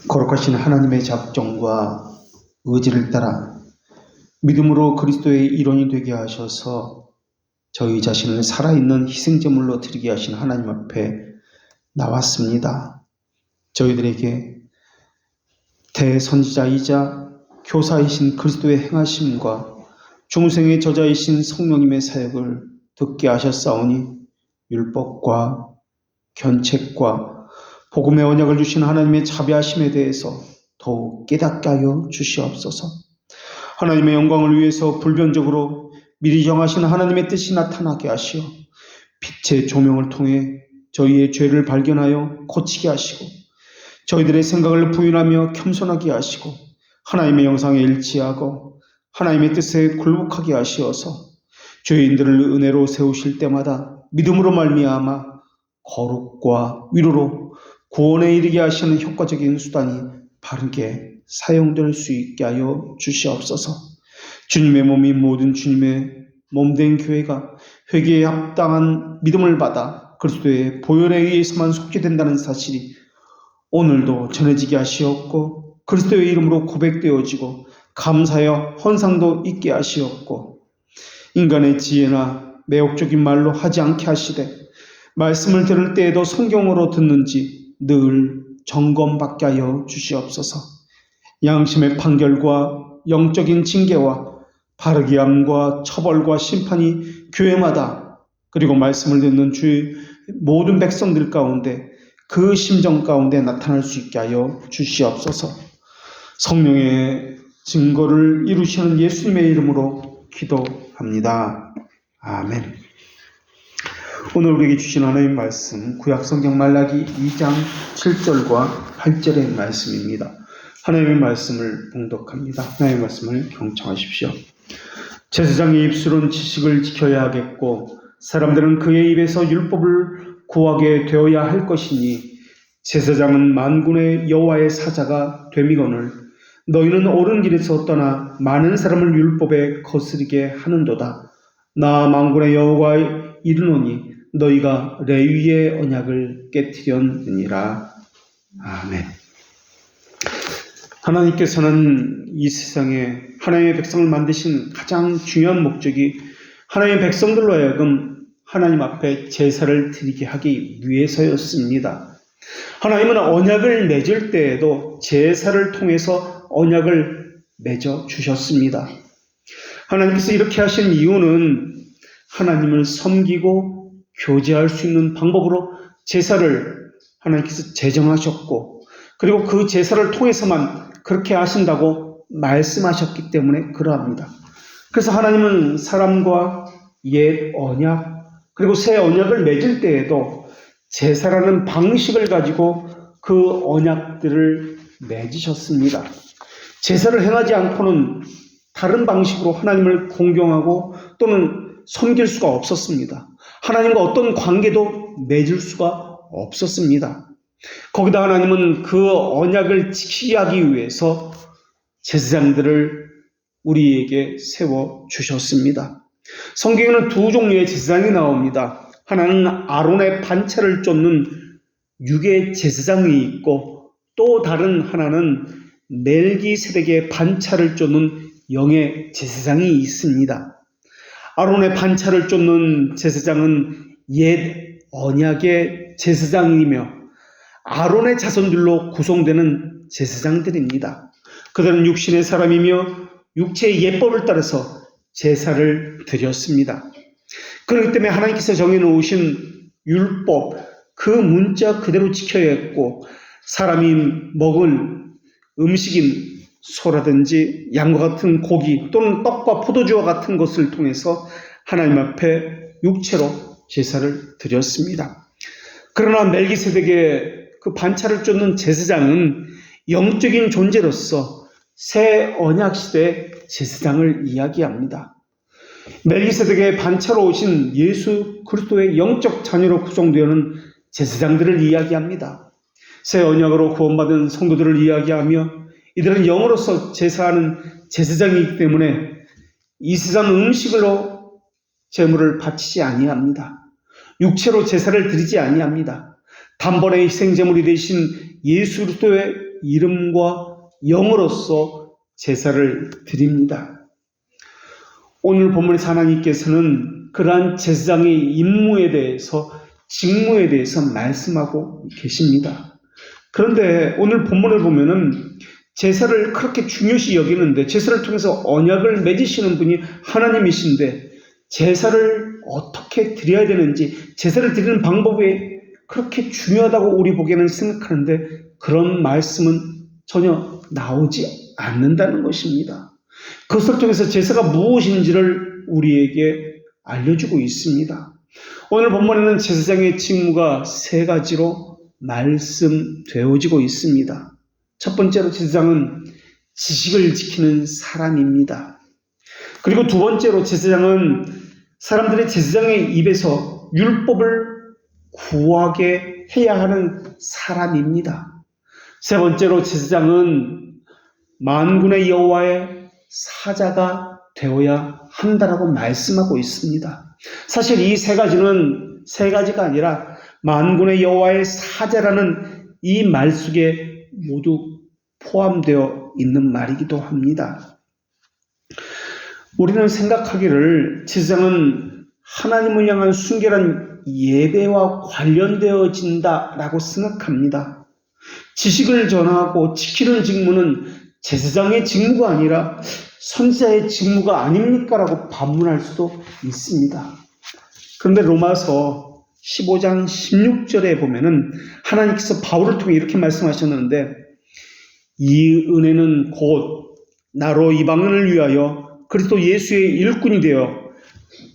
거룩하신 하나님의 작정과 의지를 따라 믿음으로 그리스도의 일원이 되게 하셔서 저희 자신을 살아있는 희생제물로 드리게 하신 하나님 앞에 나왔습니다. 저희들에게 대선지자이자 교사이신 그리스도의 행하심과 중생의 저자이신 성령님의 사역을 듣게 하셨사오니 율법과 견책과 복음의 언약을 주신 하나님의 자비하심에 대해서 더욱 깨닫게 하여 주시옵소서. 하나님의 영광을 위해서 불변적으로 미리 정하신 하나님의 뜻이 나타나게 하시어 빛의 조명을 통해 저희의 죄를 발견하여 고치게 하시고 저희들의 생각을 부인하며 겸손하게 하시고 하나님의 영상에 일치하고 하나님의 뜻에 굴복하게 하시어서 죄인들을 은혜로 세우실 때마다 믿음으로 말미암아 거룩과 위로로 구원에 이르게 하시는 효과적인 수단이 바르게 사용될 수 있게 하여 주시옵소서. 주님의 몸이 모든 주님의 몸된 교회가 회개에 합당한 믿음을 받아 그리스도의 보혈에 의해서만 속게 된다는 사실이 오늘도 전해지게 하시옵고 그리스도의 이름으로 고백되어지고 감사여 헌상도 있게 하시옵고 인간의 지혜나 매혹적인 말로 하지 않게 하시되 말씀을 들을 때에도 성경으로 듣는지 늘 점검받게 하여 주시옵소서. 양심의 판결과 영적인 징계와 바르게 함과 처벌과 심판이 교회마다 그리고 말씀을 듣는 주의 모든 백성들 가운데 그 심정 가운데 나타날 수 있게 하여 주시옵소서. 성령의 증거를 이루시는 예수님의 이름으로 기도합니다. 아멘. 오늘 우리에게 주신 하나님의 말씀 구약성경 말라기 2장 7절과 8절의 말씀입니다. 하나님의 말씀을 봉독합니다. 하나님의 말씀을 경청하십시오. 제사장의 입술은 지식을 지켜야 하겠고 사람들은 그의 입에서 율법을 구하게 되어야 할 것이니 제사장은 만군의 여호와의 사자가 됨이거늘 너희는 옳은 길에서 떠나 많은 사람을 율법에 거스르게 하는도다. 나 만군의 여호와의 이르노니 너희가 레위의 언약을 깨뜨렸느니라. 아멘. 하나님께서는 이 세상에 하나님의 백성을 만드신 가장 중요한 목적이 하나님의 백성들로 하여금 하나님 앞에 제사를 드리게 하기 위해서였습니다. 하나님은 언약을 맺을 때에도 제사를 통해서 언약을 맺어 주셨습니다. 하나님께서 이렇게 하신 이유는 하나님을 섬기고 교제할 수 있는 방법으로 제사를 하나님께서 제정하셨고 그리고 그 제사를 통해서만 그렇게 하신다고 말씀하셨기 때문에 그러합니다. 그래서 하나님은 사람과 옛 언약 그리고 새 언약을 맺을 때에도 제사라는 방식을 가지고 그 언약들을 맺으셨습니다. 제사를 행하지 않고는 다른 방식으로 하나님을 공경하고 또는 섬길 수가 없었습니다. 하나님과 어떤 관계도 맺을 수가 없었습니다. 거기다 하나님은 그 언약을 지키게 하기 위해서 제사장들을 우리에게 세워주셨습니다. 성경에는 두 종류의 제사장이 나옵니다. 하나는 아론의 반차를 쫓는 육의 제사장이 있고 또 다른 하나는 멜기세덱의 반차를 쫓는 영의 제사장이 있습니다. 아론의 반차를 쫓는 제사장은 옛 언약의 제사장이며 아론의 자손들로 구성되는 제사장들입니다. 그들은 육신의 사람이며 육체의 예법을 따라서 제사를 드렸습니다. 그렇기 때문에 하나님께서 정해놓으신 율법, 그 문자 그대로 지켜야 했고 사람이 먹을 음식인 소라든지 양과 같은 고기 또는 떡과 포도주와 같은 것을 통해서 하나님 앞에 육체로 제사를 드렸습니다. 그러나 멜기세덱의 그 반차를 쫓는 제사장은 영적인 존재로서 새 언약 시대 제사장을 이야기합니다. 멜기세덱의 반차로 오신 예수 그리스도의 영적 자녀로 구성되는 제사장들을 이야기합니다. 새 언약으로 구원받은 성도들을 이야기하며 이들은 영으로서 제사하는 제사장이기 때문에 이 세상 음식으로 제물을 바치지 아니합니다. 육체로 제사를 드리지 아니합니다. 단번에 희생제물이 되신 예수 그리스도의 이름과 영으로서 제사를 드립니다. 오늘 본문에서 하나님께서는 그러한 제사장의 임무에 대해서, 직무에 대해서 말씀하고 계십니다. 그런데 오늘 본문을 보면은 제사를 그렇게 중요시 여기는데, 제사를 통해서 언약을 맺으시는 분이 하나님이신데 제사를 어떻게 드려야 되는지, 제사를 드리는 방법이 그렇게 중요하다고 우리 보기에는 생각하는데 그런 말씀은 전혀 나오지 않는다는 것입니다. 그것을 통해서 제사가 무엇인지를 우리에게 알려주고 있습니다. 오늘 본문에는 제사장의 직무가 세 가지로 말씀되어지고 있습니다. 첫 번째로 제사장은 지식을 지키는 사람입니다. 그리고 두 번째로 제사장은 사람들의 제사장의 입에서 율법을 구하게 해야 하는 사람입니다. 세 번째로 제사장은 만군의 여호와의 사자가 되어야 한다라고 말씀하고 있습니다. 사실 이 세 가지는 세 가지가 아니라 만군의 여호와의 사자라는 이 말 속에 모두 포함되어 있는 말이기도 합니다. 우리는 생각하기를 제사장은 하나님을 향한 순결한 예배와 관련되어진다라고 생각합니다. 지식을 전하고 지키는 직무는 제사장의 직무가 아니라 선지자의 직무가 아닙니까? 라고 반문할 수도 있습니다. 그런데 로마서 15장 16절에 보면은 하나님께서 바울을 통해 이렇게 말씀하셨는데, 이 은혜는 곧 나로 이방인을 위하여 그리스도 예수의 일꾼이 되어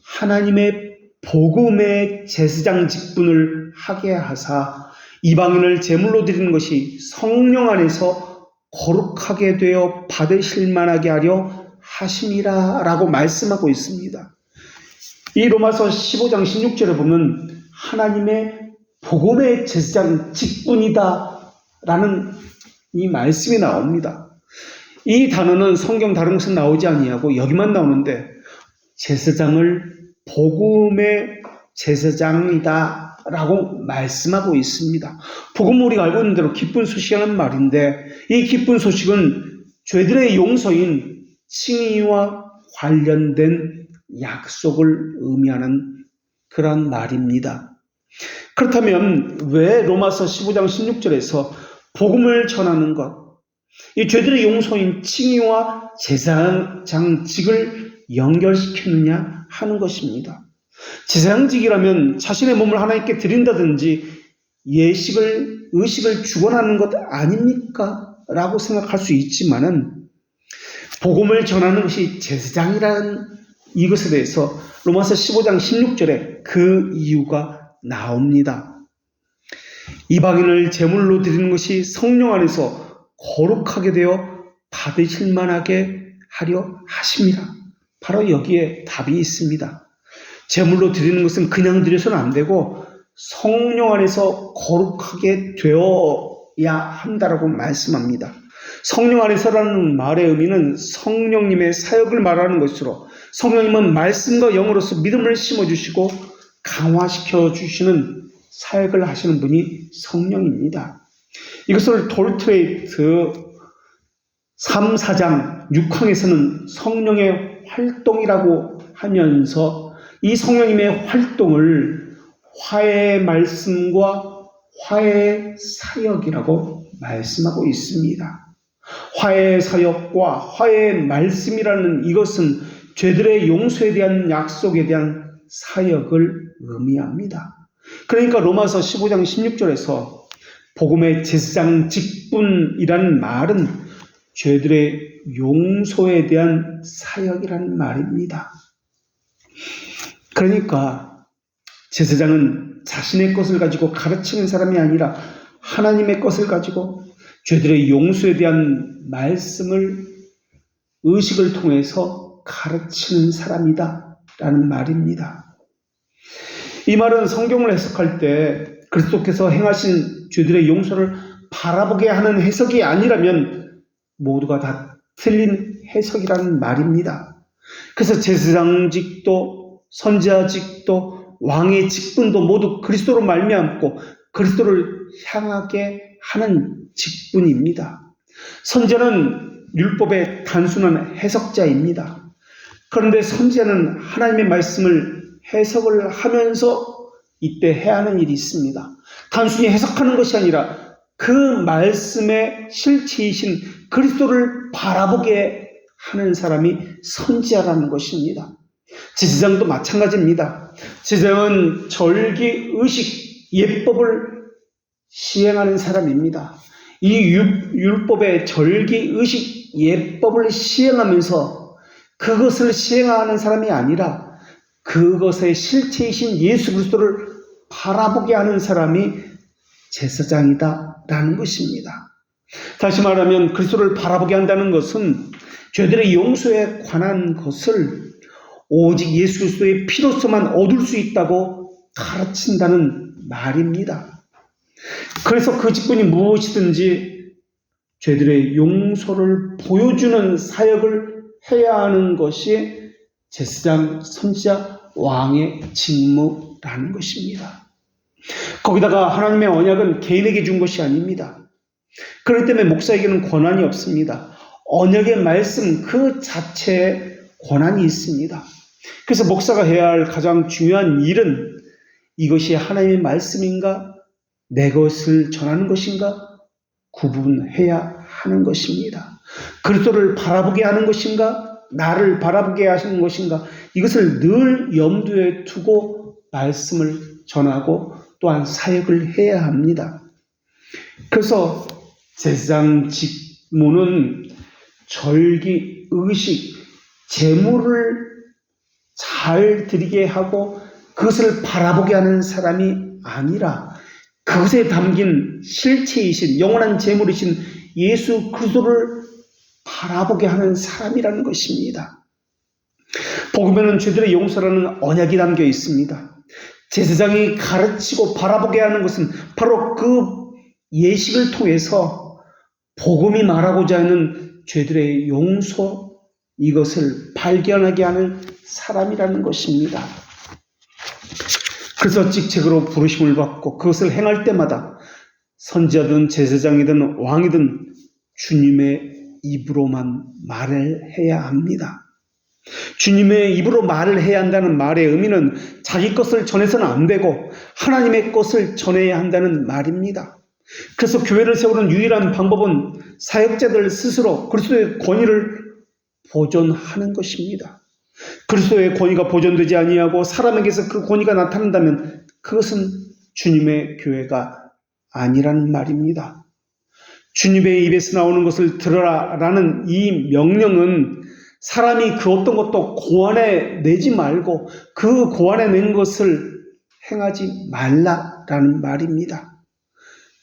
하나님의 복음의 제사장 직분을 하게 하사 이방인을 제물로 드리는 것이 성령 안에서 거룩하게 되어 받으실 만하게 하려 하심이라 라고 말씀하고 있습니다. 이 로마서 15장 16절에 보면 하나님의 복음의 제사장 직분이다 라는 이 말씀이 나옵니다. 이 단어는 성경 다른 곳은 나오지 아니하고 여기만 나오는데, 제사장을 복음의 제사장이다 라고 말씀하고 있습니다. 복음은 우리가 알고 있는 대로 기쁜 소식이라는 말인데, 이 기쁜 소식은 죄들의 용서인 칭의와 관련된 약속을 의미하는 그런 말입니다. 그렇다면 왜 로마서 15장 16절에서 복음을 전하는 것, 이 죄들의 용서인 칭의와 제사장직을 연결시켰느냐 하는 것입니다. 제사장직이라면 자신의 몸을 하나님께 드린다든지 의식을 주관하는 것 아닙니까? 라고 생각할 수 있지만은, 복음을 전하는 것이 제사장이라는 이것에 대해서 로마서 15장 16절에 그 이유가 나옵니다. 이방인을 제물로 드리는 것이 성령 안에서 거룩하게 되어 받으실 만하게 하려 하심이라. 바로 여기에 답이 있습니다. 제물로 드리는 것은 그냥 드려서는 안 되고 성령 안에서 거룩하게 되어야 한다라고 말씀합니다. 성령 안에서라는 말의 의미는 성령님의 사역을 말하는 것으로, 성령님은 말씀과 영으로서 믿음을 심어주시고 강화시켜 주시는 사역을 하시는 분이 성령입니다. 이것을 돌트레이트 3, 4장 6항에서는 성령의 활동이라고 하면서 이 성령님의 활동을 화해의 말씀과 화해의 사역이라고 말씀하고 있습니다. 화해의 사역과 화해의 말씀이라는 이것은 죄들의 용서에 대한 약속에 대한 사역을 의미합니다. 그러니까 로마서 15장 16절에서 복음의 제사장 직분이라는 말은 죄들의 용서에 대한 사역이라는 말입니다. 그러니까 제사장은 자신의 것을 가지고 가르치는 사람이 아니라 하나님의 것을 가지고 죄들의 용서에 대한 말씀을 의식을 통해서 가르치는 사람이다 라는 말입니다. 이 말은 성경을 해석할 때 그리스도께서 행하신 죄들의 용서를 바라보게 하는 해석이 아니라면 모두가 다 틀린 해석이라는 말입니다. 그래서 제사장직도 선지자직도 왕의 직분도 모두 그리스도로 말미암고 그리스도를 향하게 하는 직분입니다. 선지자는 율법의 단순한 해석자입니다. 그런데 선지자는 하나님의 말씀을 해석을 하면서 이때 해야 하는 일이 있습니다. 단순히 해석하는 것이 아니라 그 말씀의 실체이신 그리스도를 바라보게 하는 사람이 선지자라는 것입니다. 제사장도 마찬가지입니다. 제사장은 절기, 의식, 예법을 시행하는 사람입니다. 이 율법의 절기, 의식, 예법을 시행하면서 그것을 시행하는 사람이 아니라 그것의 실체이신 예수 그리스도를 바라보게 하는 사람이 제사장이다라는 것입니다. 다시 말하면 그리스도를 바라보게 한다는 것은 죄들의 용서에 관한 것을 오직 예수 그리스도의 피로서만 얻을 수 있다고 가르친다는 말입니다. 그래서 그 직분이 무엇이든지 죄들의 용서를 보여주는 사역을 해야 하는 것이 제사장, 선지자, 왕의 직무라는 것입니다. 거기다가 하나님의 언약은 개인에게 준 것이 아닙니다. 그렇기 때문에 목사에게는 권한이 없습니다. 언약의 말씀 그 자체에 권한이 있습니다. 그래서 목사가 해야 할 가장 중요한 일은 이것이 하나님의 말씀인가 내 것을 전하는 것인가 구분해야 하는 것입니다. 그리스도를 바라보게 하는 것인가 나를 바라보게 하시는 것인가 이것을 늘 염두에 두고 말씀을 전하고 또한 사역을 해야 합니다. 그래서 제사장 직무는 절기, 의식, 제물을 잘 드리게 하고 그것을 바라보게 하는 사람이 아니라 그것에 담긴 실체이신 영원한 제물이신 예수 그리스도를 바라보게 하는 사람이라는 것입니다. 복음에는 죄들의 용서라는 언약이 담겨 있습니다. 제사장이 가르치고 바라보게 하는 것은 바로 그 예식을 통해서 복음이 말하고자 하는 죄들의 용서 이것을 발견하게 하는 사람이라는 것입니다. 그래서 직책으로 부르심을 받고 그것을 행할 때마다 선지자든 제사장이든 왕이든 주님의 입으로만 말을 해야 합니다. 주님의 입으로 말을 해야 한다는 말의 의미는 자기 것을 전해서는 안 되고 하나님의 것을 전해야 한다는 말입니다. 그래서 교회를 세우는 유일한 방법은 사역자들 스스로 그리스도의 권위를 보존하는 것입니다. 그리스도의 권위가 보존되지 아니하고 사람에게서 그 권위가 나타난다면 그것은 주님의 교회가 아니라는 말입니다. 주님의 입에서 나오는 것을 들어라라는 이 명령은 사람이 그 어떤 것도 고안해 내지 말고 그 고안해 낸 것을 행하지 말라라는 말입니다.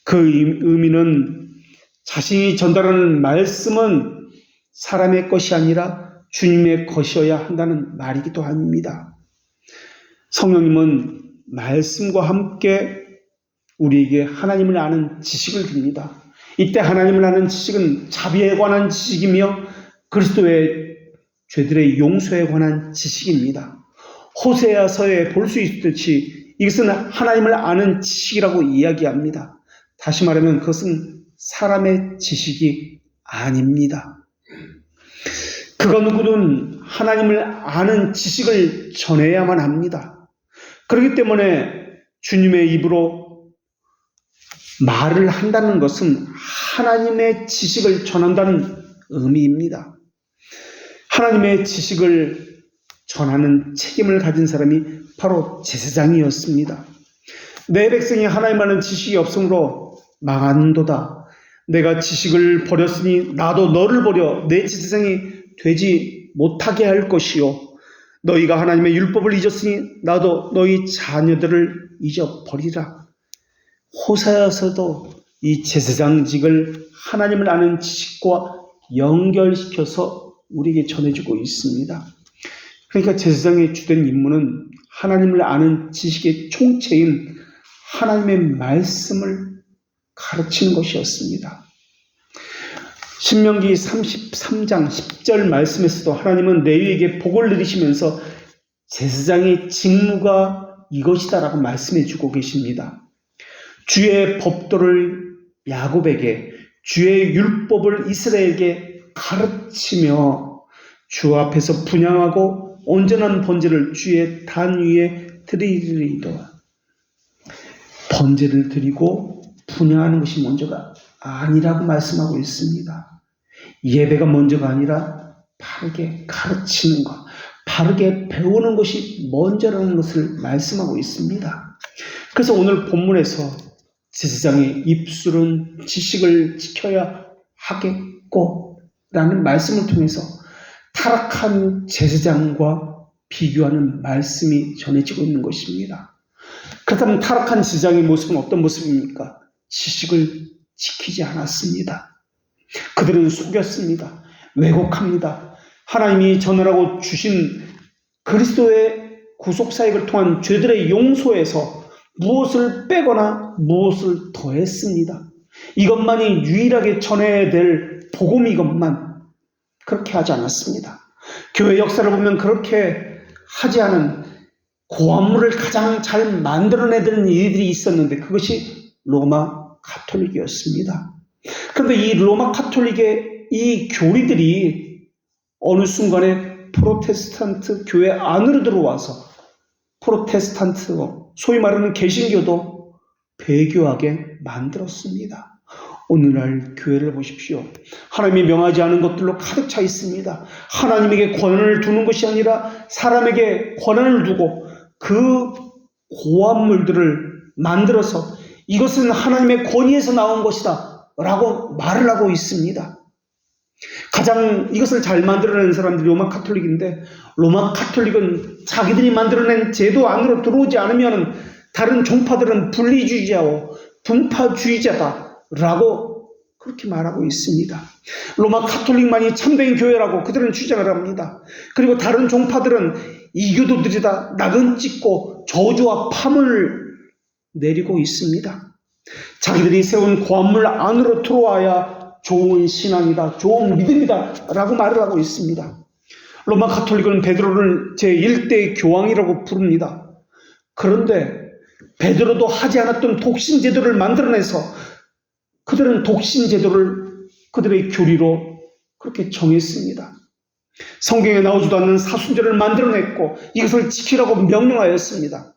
그 의미는 자신이 전달하는 말씀은 사람의 것이 아니라 주님의 것이어야 한다는 말이기도 합니다. 성령님은 말씀과 함께 우리에게 하나님을 아는 지식을 줍니다. 이때 하나님을 아는 지식은 자비에 관한 지식이며 그리스도의 죄들의 용서에 관한 지식입니다. 호세아서에 볼 수 있듯이 이것은 하나님을 아는 지식이라고 이야기합니다. 다시 말하면 그것은 사람의 지식이 아닙니다. 그가 누구든 하나님을 아는 지식을 전해야만 합니다. 그렇기 때문에 주님의 입으로 말을 한다는 것은 하나님의 지식을 전한다는 의미입니다. 하나님의 지식을 전하는 책임을 가진 사람이 바로 제사장이었습니다. 내 백성이 하나님 아는 지식이 없으므로 망한도다. 내가 지식을 버렸으니 나도 너를 버려 내 제사장이 되지 못하게 할 것이요. 너희가 하나님의 율법을 잊었으니 나도 너희 자녀들을 잊어버리라. 호사야서도 이 제사장직을 하나님을 아는 지식과 연결시켜서 우리에게 전해주고 있습니다. 그러니까 제사장의 주된 임무는 하나님을 아는 지식의 총체인 하나님의 말씀을 가르치는 것이었습니다. 신명기 33장 10절 말씀에서도 하나님은 레위에게 복을 내리시면서 제사장의 직무가 이것이다라고 말씀해 주고 계십니다. 주의 법도를 야곱에게 주의 율법을 이스라엘에게 가르치며 주 앞에서 분향하고 온전한 번제를 주의 단 위에 드리리이다. 번제를 드리고 분향하는 것이 먼저가 아니라고 말씀하고 있습니다. 예배가 먼저가 아니라 바르게 가르치는 것, 바르게 배우는 것이 먼저라는 것을 말씀하고 있습니다. 그래서 오늘 본문에서 제사장의 입술은 지식을 지켜야 하겠고 라는 말씀을 통해서 타락한 제사장과 비교하는 말씀이 전해지고 있는 것입니다. 그렇다면 타락한 제사장의 모습은 어떤 모습입니까? 지식을 지키지 않았습니다. 그들은 속였습니다. 왜곡합니다. 하나님이 전하라고 주신 그리스도의 구속사역을 통한 죄들의 용서에서 무엇을 빼거나 무엇을 더했습니다. 이것만이 유일하게 전해야 될 복음이것만 그렇게 하지 않았습니다. 교회 역사를 보면 그렇게 하지 않은 고안물을 가장 잘 만들어내는 일들이 있었는데 그것이 로마 가톨릭이었습니다. 그런데 이 로마 가톨릭의 이 교리들이 어느 순간에 프로테스탄트 교회 안으로 들어와서 프로테스탄트, 소위 말하는 개신교도 배교하게 만들었습니다. 오늘날 교회를 보십시오. 하나님이 명하지 않은 것들로 가득 차 있습니다. 하나님에게 권한을 두는 것이 아니라 사람에게 권한을 두고 그 고안물들을 만들어서 이것은 하나님의 권위에서 나온 것이다 라고 말을 하고 있습니다. 가장 이것을 잘 만들어낸 사람들이 로마 가톨릭인데, 로마 가톨릭은 자기들이 만들어낸 제도 안으로 들어오지 않으면 다른 종파들은 분리주의자고 분파주의자다 라고 그렇게 말하고 있습니다. 로마 가톨릭만이 참된 교회라고 그들은 주장을 합니다. 그리고 다른 종파들은 이교도들이다, 낙은 찍고 저주와 파문을 내리고 있습니다. 자기들이 세운 고안물 안으로 들어와야 좋은 신앙이다, 좋은 믿음이다 라고 말을 하고 있습니다. 로마 가톨릭은 베드로를 제1대 교황이라고 부릅니다. 그런데 베드로도 하지 않았던 독신제도를 만들어내서 그들은 독신제도를 그들의 교리로 그렇게 정했습니다. 성경에 나오지도 않는 사순절을 만들어냈고 이것을 지키라고 명령하였습니다.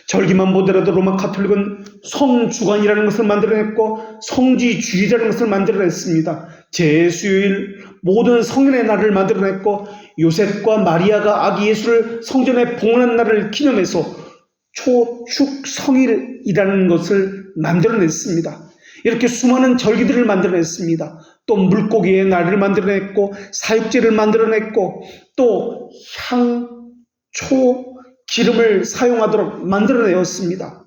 절기만 보더라도 로마 가톨릭은 성주간이라는 것을 만들어냈고 성지주의라는 것을 만들어냈습니다. 제수요일 모든 성인의 날을 만들어냈고 요셉과 마리아가 아기 예수를 성전에 봉헌한 날을 기념해서 초축성일이라는 것을 만들어냈습니다. 이렇게 수많은 절기들을 만들어냈습니다. 또 물고기의 날을 만들어냈고 사육제를 만들어냈고 또 향초 기름을 사용하도록 만들어내었습니다.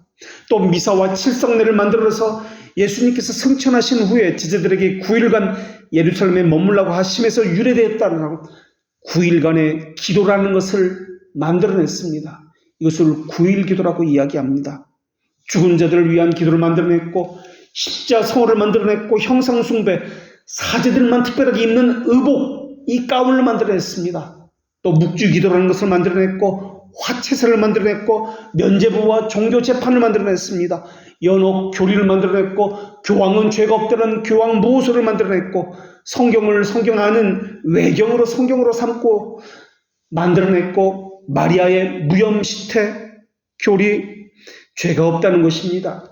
또 미사와 칠성례를 만들어서 예수님께서 승천하신 후에 제자들에게 9일간 예루살렘에 머물라고 하심에서 유래되었다라고 9일간의 기도라는 것을 만들어냈습니다. 이것을 9일 기도라고 이야기합니다. 죽은 자들을 위한 기도를 만들어냈고 십자성호를 만들어냈고 형상숭배, 사제들만 특별하게 입는 의복, 이 가운을 만들어냈습니다. 또 묵주기도라는 것을 만들어냈고 화채사를 만들어냈고 면죄부와 종교재판을 만들어냈습니다. 연옥 교리를 만들어냈고 교황은 죄가 없다는 교황무호소를 만들어냈고 성경을 성경 아는 외경으로 성경으로 삼고 만들어냈고 마리아의 무염시태 교리, 죄가 없다는 것입니다.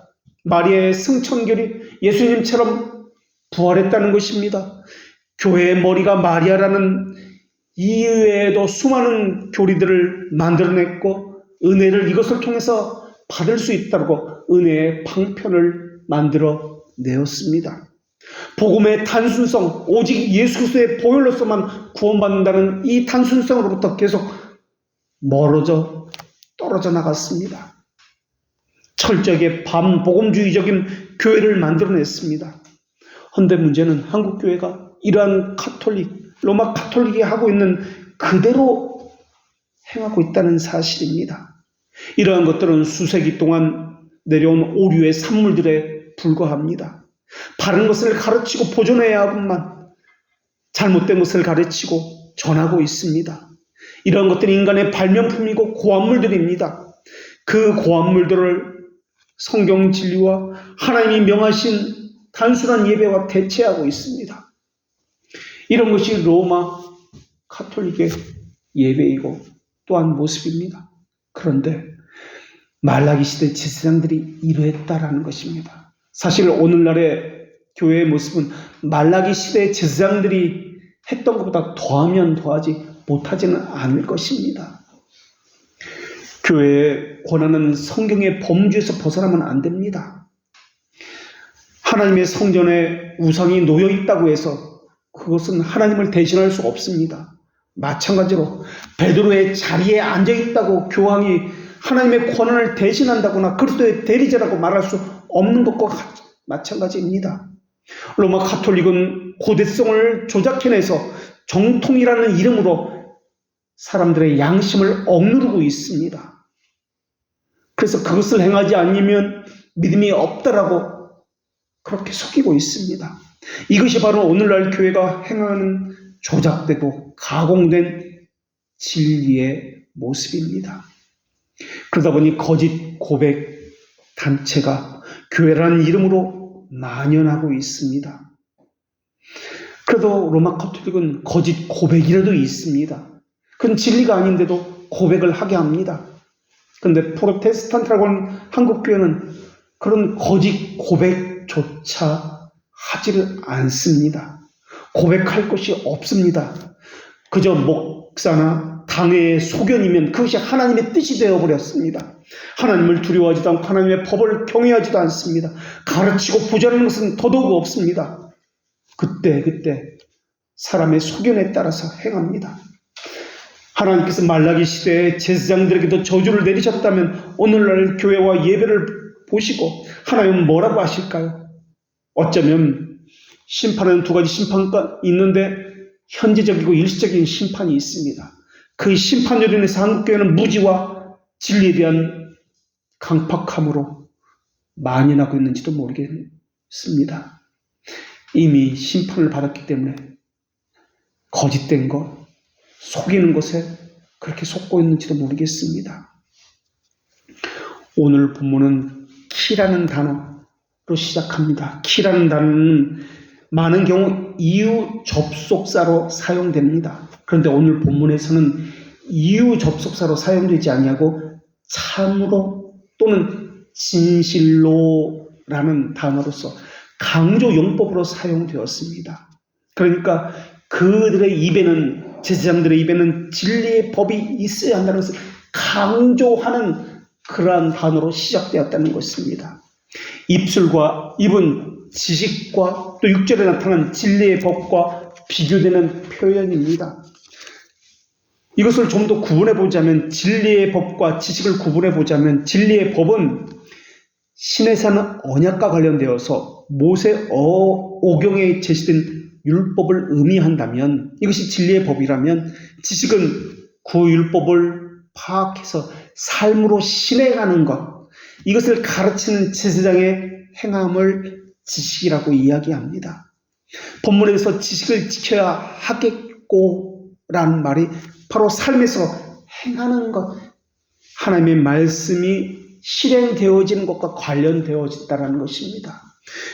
마리아의 승천교리, 예수님처럼 부활했다는 것입니다. 교회의 머리가 마리아라는 이외에도 수많은 교리들을 만들어냈고 은혜를 이것을 통해서 받을 수 있다고 은혜의 방편을 만들어내었습니다. 복음의 단순성, 오직 예수 그리스도의 보혈로서만 구원받는다는 이 단순성으로부터 계속 멀어져 떨어져 나갔습니다. 철저하게 반복음주의적인 교회를 만들어냈습니다. 그런데 문제는 한국교회가 이러한 로마 가톨릭이 하고 있는 그대로 행하고 있다는 사실입니다. 이러한 것들은 수세기 동안 내려온 오류의 산물들에 불과합니다. 바른 것을 가르치고 보존해야 하건만 잘못된 것을 가르치고 전하고 있습니다. 이러한 것들이 인간의 발명품이고 고안물들입니다. 그 고안물들을 성경 진리와 하나님이 명하신 단순한 예배와 대체하고 있습니다. 이런 것이 로마 가톨릭의 예배이고 또한 모습입니다. 그런데 말라기 시대 제사장들이 이러했다라는 것입니다. 사실 오늘날의 교회의 모습은 말라기 시대 제사장들이 했던 것보다 더하면 더하지 못하지는 않을 것입니다. 교회의 권한은 성경의 범주에서 벗어나면 안 됩니다. 하나님의 성전에 우상이 놓여 있다고 해서 그것은 하나님을 대신할 수 없습니다. 마찬가지로 베드로의 자리에 앉아 있다고 교황이 하나님의 권한을 대신한다거나 그리스도의 대리자라고 말할 수 없는 것과 마찬가지입니다. 로마 가톨릭은 고대성을 조작해내서 정통이라는 이름으로 사람들의 양심을 억누르고 있습니다. 그래서 그것을 행하지 않으면 믿음이 없다라고 그렇게 속이고 있습니다. 이것이 바로 오늘날 교회가 행하는 조작되고 가공된 진리의 모습입니다. 그러다 보니 거짓 고백 단체가 교회라는 이름으로 만연하고 있습니다. 그래도 로마 가톨릭은 거짓 고백이라도 있습니다. 그건 진리가 아닌데도 고백을 하게 합니다. 그런데 프로테스탄트라고 하는 한국교회는 그런 거짓 고백조차 하지를 않습니다. 고백할 것이 없습니다. 그저 목사나 당회의 소견이면 그것이 하나님의 뜻이 되어버렸습니다. 하나님을 두려워하지도 않고 하나님의 법을 경외하지도 않습니다. 가르치고 부자라는 것은 더더욱 없습니다. 그때 사람의 소견에 따라서 행합니다. 하나님께서 말라기 시대에 제사장들에게도 저주를 내리셨다면 오늘날 교회와 예배를 보시고 하나님은 뭐라고 하실까요? 어쩌면 심판은 두 가지 심판가 있는데 현재적이고 일시적인 심판이 있습니다. 그 심판으로 인해서 한국교회는 무지와 진리에 대한 강팍함으로 만연하고 있는지도 모르겠습니다. 이미 심판을 받았기 때문에 거짓된 것, 속이는 것에 그렇게 속고 있는지도 모르겠습니다. 오늘 본문은 키라는 단어로 시작합니다. 키라는 단어는 많은 경우 이유 접속사로 사용됩니다. 그런데 오늘 본문에서는 이유 접속사로 사용되지 아니하고 참으로 또는 진실로라는 단어로서 강조 용법으로 사용되었습니다. 그러니까 그들의 입에는, 제사장들의 입에는 진리의 법이 있어야 한다는 것을 강조하는 그러한 단어로 시작되었다는 것입니다. 입술과 입은 지식과 또 6절에 나타난 진리의 법과 비교되는 표현입니다. 이것을 좀 더 구분해보자면, 진리의 법과 지식을 구분해보자면, 진리의 법은 신의 산 언약과 관련되어서 모세 오경에 제시된 율법을 의미한다면, 이것이 진리의 법이라면, 지식은 그 율법을 파악해서 삶으로 실행하는 것, 이것을 가르치는 제사장의 행함을 지식이라고 이야기합니다. 본문에서 지식을 지켜야 하겠고라는 말이 바로 삶에서 행하는 것, 하나님의 말씀이 실행되어지는 것과 관련되어진다는 것입니다.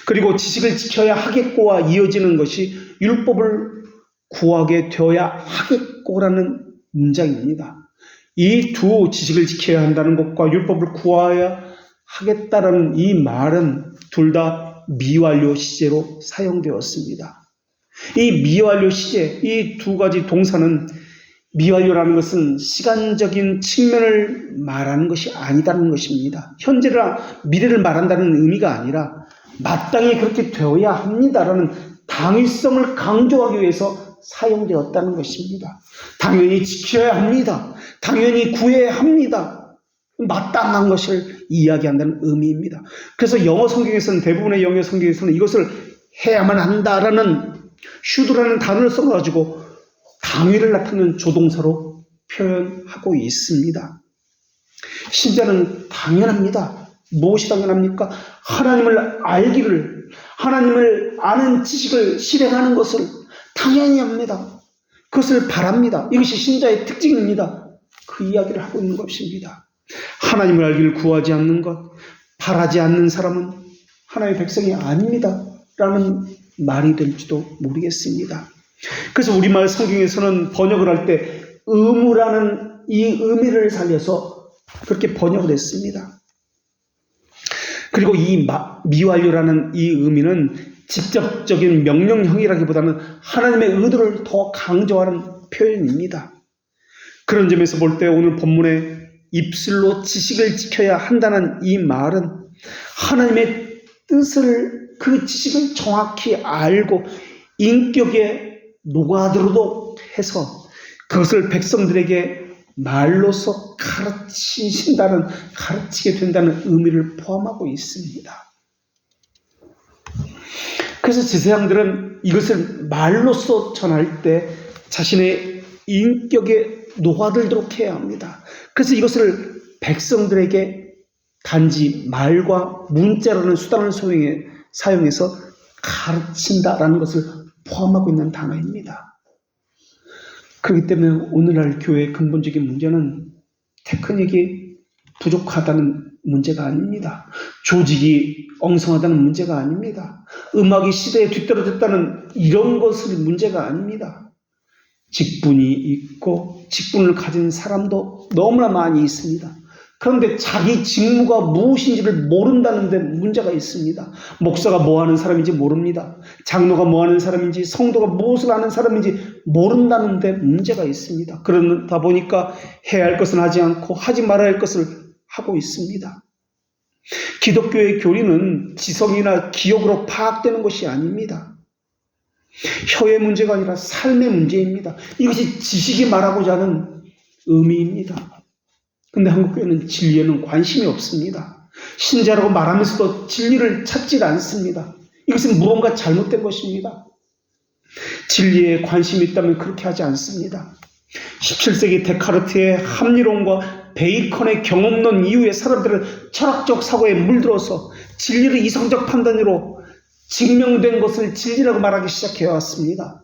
그리고 지식을 지켜야 하겠고와 이어지는 것이 율법을 구하게 되어야 하겠고라는 문장입니다. 이 두, 지식을 지켜야 한다는 것과 율법을 구하여야 하겠다라는 이 말은 둘 다 미완료 시제로 사용되었습니다. 이 미완료 시제, 이 두 가지 동사는, 미완료라는 것은 시간적인 측면을 말하는 것이 아니다는 것입니다. 현재나 미래를 말한다는 의미가 아니라 마땅히 그렇게 되어야 합니다라는 당위성을 강조하기 위해서 사용되었다는 것입니다. 당연히 지켜야 합니다. 당연히 구해야 합니다. 마땅한 것을 이야기한다는 의미입니다. 그래서 영어 성경에서는, 대부분의 영어 성경에서는 이것을 해야만 한다라는 should라는 단어를 써가지고 당위를 나타내는 조동사로 표현하고 있습니다. 신자는 당연합니다. 무엇이 당연합니까? 하나님을 알기를, 하나님을 아는 지식을 실행하는 것을 당연히 합니다. 그것을 바랍니다. 이것이 신자의 특징입니다. 그 이야기를 하고 있는 것입니다. 하나님을 알기를 구하지 않는 것, 바라지 않는 사람은 하나님의 백성이 아닙니다. 라는 말이 될지도 모르겠습니다. 그래서 우리말 성경에서는 번역을 할 때 의무라는 이 의미를 살려서 그렇게 번역을 했습니다. 그리고 이 미완료라는 이 의미는 직접적인 명령형이라기보다는 하나님의 의도를 더 강조하는 표현입니다. 그런 점에서 볼 때 오늘 본문에 입술로 지식을 지켜야 한다는 이 말은 하나님의 뜻을, 그 지식을 정확히 알고 인격에 녹아들도록 해서 그것을 백성들에게 말로서 가르치게 된다는 의미를 포함하고 있습니다. 그래서 제사장들은 이것을 말로서 전할 때 자신의 인격에 녹아들도록 해야 합니다. 그래서 이것을 백성들에게 단지 말과 문자라는 수단을 사용해서 가르친다라는 것을 포함하고 있는 단어입니다. 그렇기 때문에 오늘날 교회의 근본적인 문제는 테크닉이 부족하다는 문제가 아닙니다. 조직이 엉성하다는 문제가 아닙니다. 음악이 시대에 뒤떨어졌다는 이런 것은 문제가 아닙니다. 직분이 있고 직분을 가진 사람도 너무나 많이 있습니다. 그런데 자기 직무가 무엇인지를 모른다는 데 문제가 있습니다. 목사가 뭐 하는 사람인지 모릅니다. 장로가 뭐 하는 사람인지, 성도가 무엇을 하는 사람인지 모른다는 데 문제가 있습니다. 그러다 보니까 해야 할 것은 하지 않고 하지 말아야 할 것을 하고 있습니다. 기독교의 교리는 지성이나 기억으로 파악되는 것이 아닙니다. 혀의 문제가 아니라 삶의 문제입니다. 이것이 지식이 말하고자 하는 의미입니다. 근데 한국교회는 진리에는 관심이 없습니다. 신자라고 말하면서도 진리를 찾지 않습니다. 이것은 무언가 잘못된 것입니다. 진리에 관심이 있다면 그렇게 하지 않습니다. 17세기 데카르트의 합리론과 베이컨의 경험론 이후에 사람들은 철학적 사고에 물들어서 진리를 이성적 판단으로 증명된 것을 진리라고 말하기 시작해왔습니다.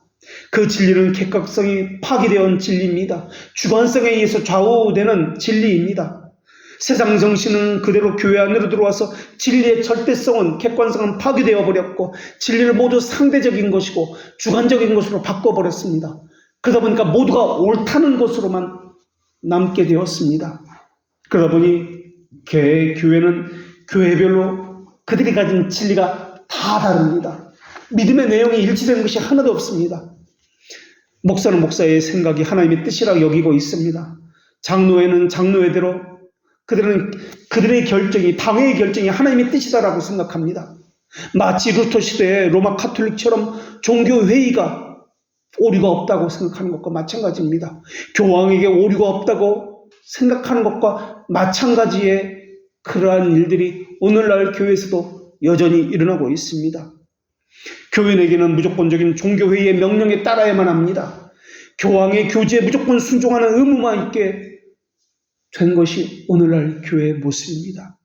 그 진리는 객관성이 파기되어 온 진리입니다. 주관성에 의해서 좌우되는 진리입니다. 세상 정신은 그대로 교회 안으로 들어와서 진리의 절대성은, 객관성은 파괴되어 버렸고 진리를 모두 상대적인 것이고 주관적인 것으로 바꿔버렸습니다. 그러다 보니까 모두가 옳다는 것으로만 남게 되었습니다. 그러다 보니 교회는 교회별로 그들이 가진 진리가 다 다릅니다. 믿음의 내용이 일치되는 것이 하나도 없습니다. 목사는 목사의 생각이 하나님의 뜻이라고 여기고 있습니다. 장로회는 장로회대로 그들의 결정이, 당회의 결정이 하나님의 뜻이다라고 생각합니다. 마치 루터 시대의 로마 카톨릭처럼 종교회의가 오류가 없다고 생각하는 것과 마찬가지입니다. 교황에게 오류가 없다고 생각하는 것과 마찬가지의 그러한 일들이 오늘날 교회에서도 여전히 일어나고 있습니다. 교인에게는 무조건적인 종교회의의 명령에 따라야만 합니다. 교황의 교지에 무조건 순종하는 의무만 있게 된 것이 오늘날 교회의 모습입니다.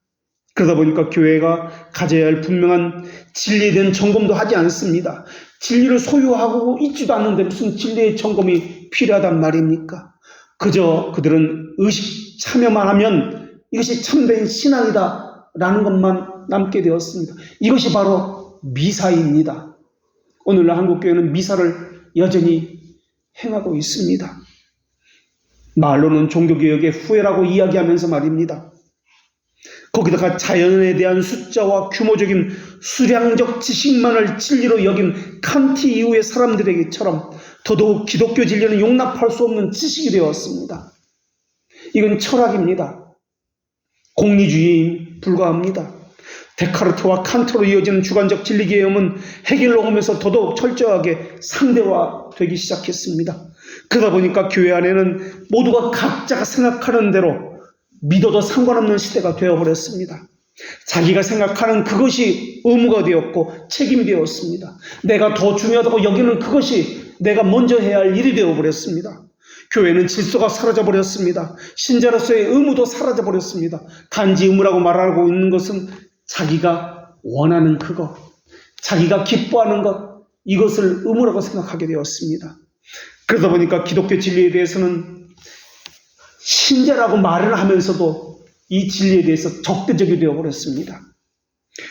그러다 보니까 교회가 가져야 할 분명한 진리에 대한 점검도 하지 않습니다. 진리를 소유하고 있지도 않는데 무슨 진리의 점검이 필요하단 말입니까? 그저 그들은 의식 참여만 하면 이것이 참된 신앙이다 라는 것만 남게 되었습니다. 이것이 바로 미사입니다. 오늘날 한국교회는 미사를 여전히 행하고 있습니다. 말로는 종교개혁의 후예라고 이야기하면서 말입니다. 거기다가 자연에 대한 숫자와 규모적인 수량적 지식만을 진리로 여긴 칸트 이후의 사람들에게처럼 더더욱 기독교 진리는 용납할 수 없는 지식이 되었습니다. 이건 철학입니다. 공리주의에 불과합니다. 데카르트와 칸트로 이어지는 주관적 진리 개념은 해결로 오면서 더더욱 철저하게 상대화되기 시작했습니다. 그러다 보니까 교회 안에는 모두가 각자가 생각하는 대로 믿어도 상관없는 시대가 되어버렸습니다. 자기가 생각하는 그것이 의무가 되었고 책임되었습니다. 내가 더 중요하다고 여기는 그것이 내가 먼저 해야 할 일이 되어버렸습니다. 교회는 질서가 사라져버렸습니다. 신자로서의 의무도 사라져버렸습니다. 단지 의무라고 말하고 있는 것은 자기가 원하는 그것, 자기가 기뻐하는 것, 이것을 의무라고 생각하게 되었습니다. 그러다 보니까 기독교 진리에 대해서는 신자라고 말을 하면서도 이 진리에 대해서 적대적이 되어버렸습니다.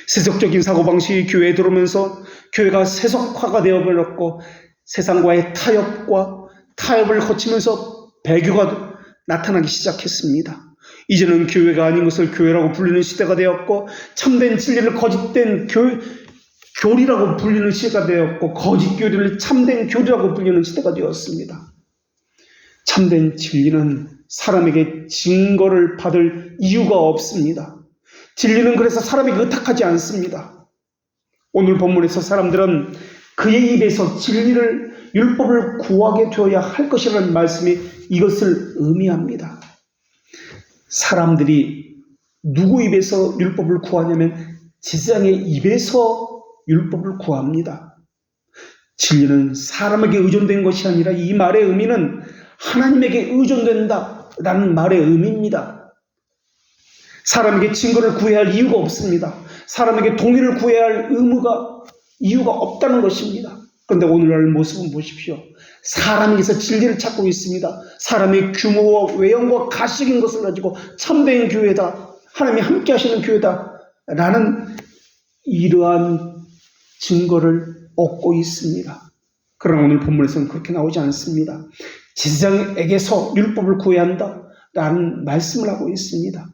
세속적인 사고방식이 교회에 들어오면서 교회가 세속화가 되어버렸고 세상과의 타협을 거치면서 배교가 나타나기 시작했습니다. 이제는 교회가 아닌 것을 교회라고 불리는 시대가 되었고 참된 진리를 거짓된 교리라고 불리는 시대가 되었고 거짓 교리를 참된 교리라고 불리는 시대가 되었습니다. 참된 진리는 사람에게 증거를 받을 이유가 없습니다. 진리는 그래서 사람에게 의탁하지 않습니다. 오늘 본문에서 사람들은 그의 입에서 진리를 율법을 구하게 되어야 할 것이라는 말씀이 이것을 의미합니다. 사람들이 누구 입에서 율법을 구하냐면 제사장의 입에서 율법을 구합니다. 진리는 사람에게 의존된 것이 아니라 이 말의 의미는 하나님에게 의존된다라는 말의 의미입니다. 사람에게 증거를 구해야 할 이유가 없습니다. 사람에게 동의를 구해야 할 이유가 없다는 것입니다. 그런데 오늘날 모습은 보십시오. 사람에게서 진리를 찾고 있습니다. 사람의 규모와 외형과 가식인 것을 가지고 참된 교회다, 하나님이 함께 하시는 교회다 라는 이러한 증거를 얻고 있습니다. 그러나 오늘 본문에서는 그렇게 나오지 않습니다. 제사장에게서 율법을 구해야 한다라는 말씀을 하고 있습니다.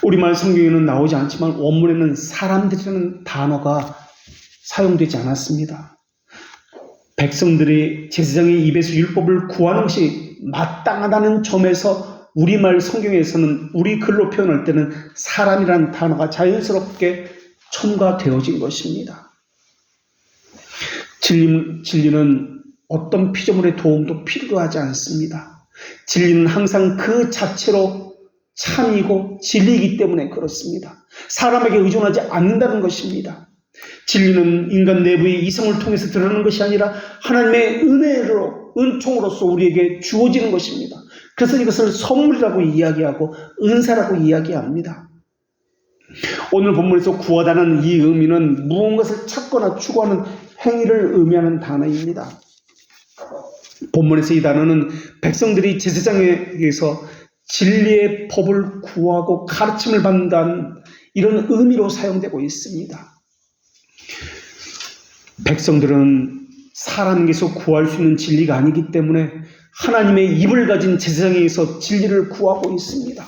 우리말 성경에는 나오지 않지만 원문에는 사람들이라는 단어가 사용되지 않았습니다. 백성들이 제사장의 입에서 율법을 구하는 것이 마땅하다는 점에서 우리말 성경에서는 우리 글로 표현할 때는 사람이라는 단어가 자연스럽게 첨가되어진 것입니다. 진리는 어떤 피조물의 도움도 필요로 하지 않습니다. 진리는 항상 그 자체로 참이고 진리이기 때문에 그렇습니다. 사람에게 의존하지 않는다는 것입니다. 진리는 인간 내부의 이성을 통해서 드러나는 것이 아니라 하나님의 은총으로서 우리에게 주어지는 것입니다. 그래서 이것을 선물이라고 이야기하고 은사라고 이야기합니다. 오늘 본문에서 구하다는 이 의미는 무언가를 찾거나 추구하는 행위를 의미하는 단어입니다. 본문에서 이 단어는 백성들이 제사장에게서 진리의 법을 구하고 가르침을 받는다는 이런 의미로 사용되고 있습니다. 백성들은 사람에게서 구할 수 있는 진리가 아니기 때문에 하나님의 입을 가진 제사장에게서 진리를 구하고 있습니다.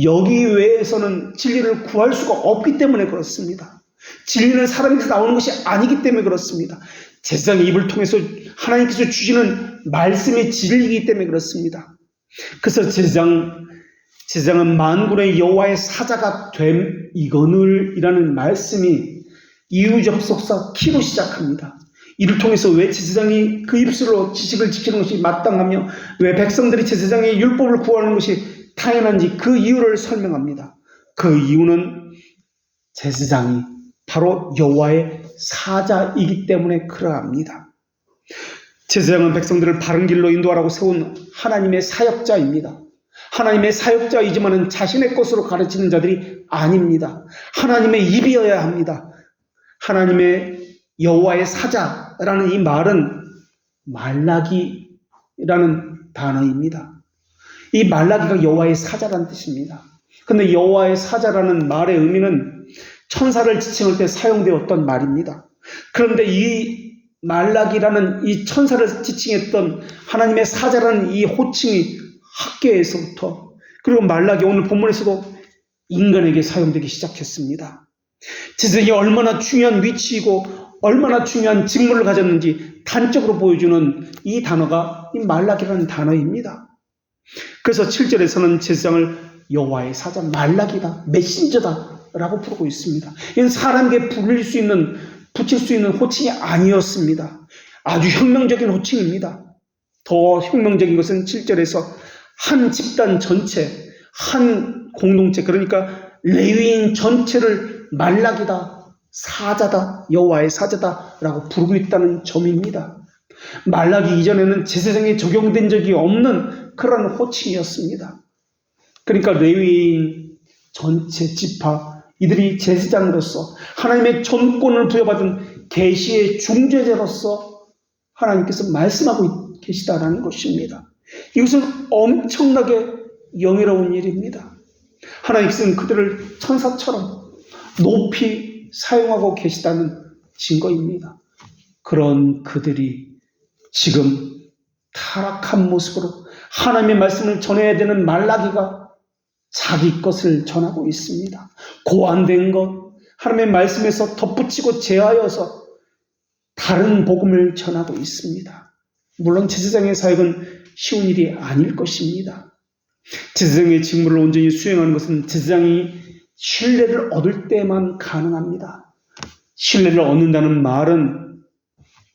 여기 외에서는 진리를 구할 수가 없기 때문에 그렇습니다. 진리는 사람에게서 나오는 것이 아니기 때문에 그렇습니다. 제사장의 입을 통해서 하나님께서 주시는 말씀의 진리이기 때문에 그렇습니다. 그래서 제사장은 만군의 여호와의 사자가 됨이거늘이라는 말씀이 이유접속사 키로 시작합니다. 이를 통해서 왜 제사장이 그 입술로 지식을 지키는 것이 마땅하며 왜 백성들이 제사장의 율법을 구하는 것이 당연한지 그 이유를 설명합니다. 그 이유는 제사장이 바로 여호와의 사자이기 때문에 그러합니다. 제사장은 백성들을 바른 길로 인도하라고 세운 하나님의 사역자입니다. 하나님의 사역자이지만 자신의 것으로 가르치는 자들이 아닙니다. 하나님의 입이어야 합니다. 하나님의 여호와의 사자라는 이 말은 말라기라는 단어입니다. 이 말라기가 여호와의 사자라는 뜻입니다. 그런데 여호와의 사자라는 말의 의미는 천사를 지칭할 때 사용되었던 말입니다. 그런데 이 말라기라는 이 천사를 지칭했던 하나님의 사자라는 이 호칭이 학계에서부터 그리고 말라기 오늘 본문에서도 인간에게 사용되기 시작했습니다. 제사장이 얼마나 중요한 위치이고 얼마나 중요한 직무를 가졌는지 단적으로 보여주는 이 단어가 이 말라기라는 단어입니다. 그래서 7절에서는 제사장을 여호와의 사자 말라기다, 메신저다 라고 부르고 있습니다. 이건 사람에게 붙일 수 있는 호칭이 아니었습니다. 아주 혁명적인 호칭입니다. 더 혁명적인 것은 7절에서 한 집단 전체, 한 공동체, 그러니까 레위인 전체를 말라기다, 사자다, 여호와의 사자다 라고 부르고 있다는 점입니다. 말라기 이전에는 제사장에 적용된 적이 없는 그런 호칭이었습니다. 그러니까 레위인 전체 지파, 이들이 제사장으로서 하나님의 전권을 부여받은 계시의 중재자로서 하나님께서 말씀하고 계시다라는 것입니다. 이것은 엄청나게 영예로운 일입니다. 하나님께서는 그들을 천사처럼 높이 사용하고 계시다는 증거입니다. 그런 그들이 지금 타락한 모습으로 하나님의 말씀을 전해야 되는 말라기가 자기 것을 전하고 있습니다. 고안된 것, 하나님의 말씀에서 덧붙이고 제하여서 다른 복음을 전하고 있습니다. 물론 제사장의 사역은 쉬운 일이 아닐 것입니다. 제사장의 직무를 온전히 수행하는 것은 제사장이 신뢰를 얻을 때만 가능합니다. 신뢰를 얻는다는 말은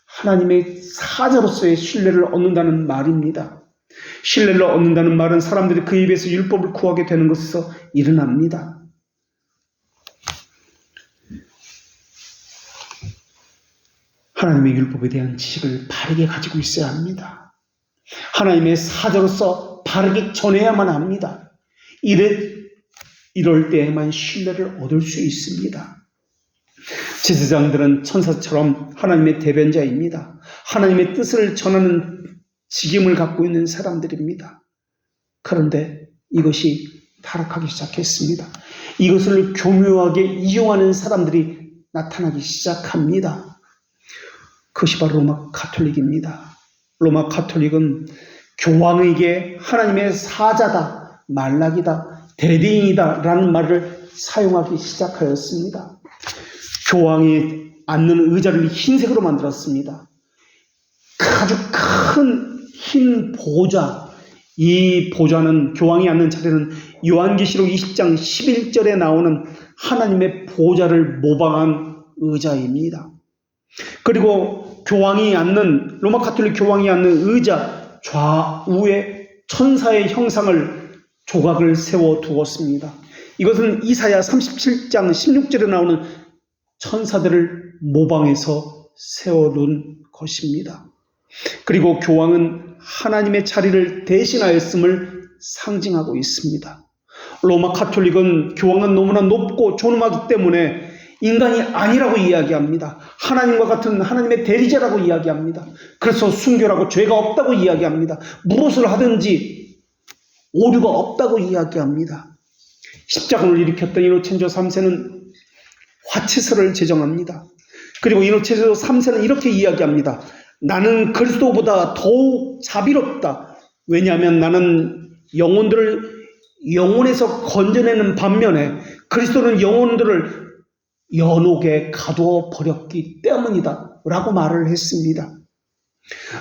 하나님의 사자로서의 신뢰를 얻는다는 말입니다. 신뢰를 얻는다는 말은 사람들이 그 입에서 율법을 구하게 되는 것에서 일어납니다. 하나님의 율법에 대한 지식을 바르게 가지고 있어야 합니다. 하나님의 사자로서 바르게 전해야만 합니다. 이럴 때에만 신뢰를 얻을 수 있습니다. 제사장들은 천사처럼 하나님의 대변자입니다. 하나님의 뜻을 전하는 직임을 갖고 있는 사람들입니다. 그런데 이것이 타락하기 시작했습니다. 이것을 교묘하게 이용하는 사람들이 나타나기 시작합니다. 그것이 바로 로마 가톨릭입니다. 로마 가톨릭은 교황에게 하나님의 사자다, 말락이다, 대리인이다 라는 말을 사용하기 시작하였습니다. 교황이 앉는 의자를 흰색으로 만들었습니다. 아주 큰 흰 보좌, 이 보좌는 교황이 앉는 자리는 요한계시록 20장 11절에 나오는 하나님의 보좌를 모방한 의자입니다. 그리고 교황이 앉는, 로마 가톨릭 교황이 앉는 의자 좌우에 천사의 형상을 조각을 세워 두었습니다. 이것은 이사야 37장 16절에 나오는 천사들을 모방해서 세워둔 것입니다. 그리고 교황은 하나님의 자리를 대신하였음을 상징하고 있습니다. 로마 가톨릭은 교황은 너무나 높고 존엄하기 때문에 인간이 아니라고 이야기합니다. 하나님과 같은 하나님의 대리자라고 이야기합니다. 그래서 순결하고 죄가 없다고 이야기합니다. 무엇을 하든지 오류가 없다고 이야기합니다. 십자군을 일으켰던 이노첸조 3세는 화채서를 제정합니다. 그리고 이노첸조 3세는 이렇게 이야기합니다. 나는 그리스도보다 더욱 자비롭다. 왜냐하면 나는 영혼들을 영혼에서 건져내는 반면에 그리스도는 영혼들을 연옥에 가두어 버렸기 때문이다 라고 말을 했습니다.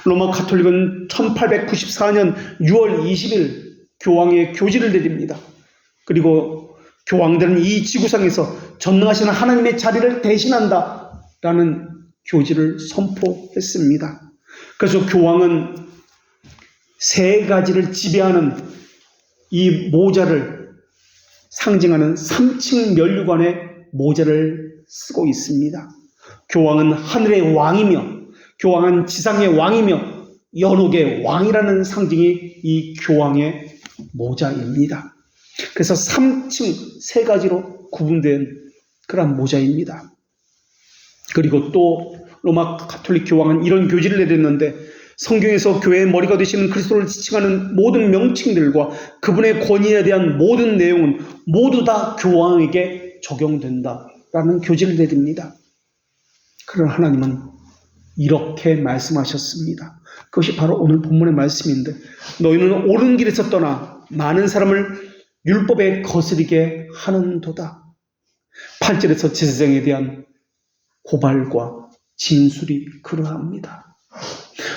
로마 가톨릭은 1894년 6월 20일 교황의 교지를 내립니다. 그리고 교황들은 이 지구상에서 전능하신 하나님의 자리를 대신한다 라는 교지를 선포했습니다. 그래서 교황은 세 가지를 지배하는 이 모자를 상징하는 3층 면류관의 모자를 쓰고 있습니다. 교황은 하늘의 왕이며, 교황은 지상의 왕이며, 연옥의 왕이라는 상징이 이 교황의 모자입니다. 그래서 3층 세 가지로 구분된 그런 모자입니다. 그리고 또 로마 가톨릭 교황은 이런 교지를 내렸는데, 성경에서 교회의 머리가 되시는 그리스도를 지칭하는 모든 명칭들과 그분의 권위에 대한 모든 내용은 모두 다 교황에게 적용된다라는 교지를 내립니다. 그러나 하나님은 이렇게 말씀하셨습니다. 그것이 바로 오늘 본문의 말씀인데, 너희는 옳은 길에서 떠나 많은 사람을 율법에 거스리게 하는도다. 8절에서 제사장에 대한 고발과 진술이 그러합니다.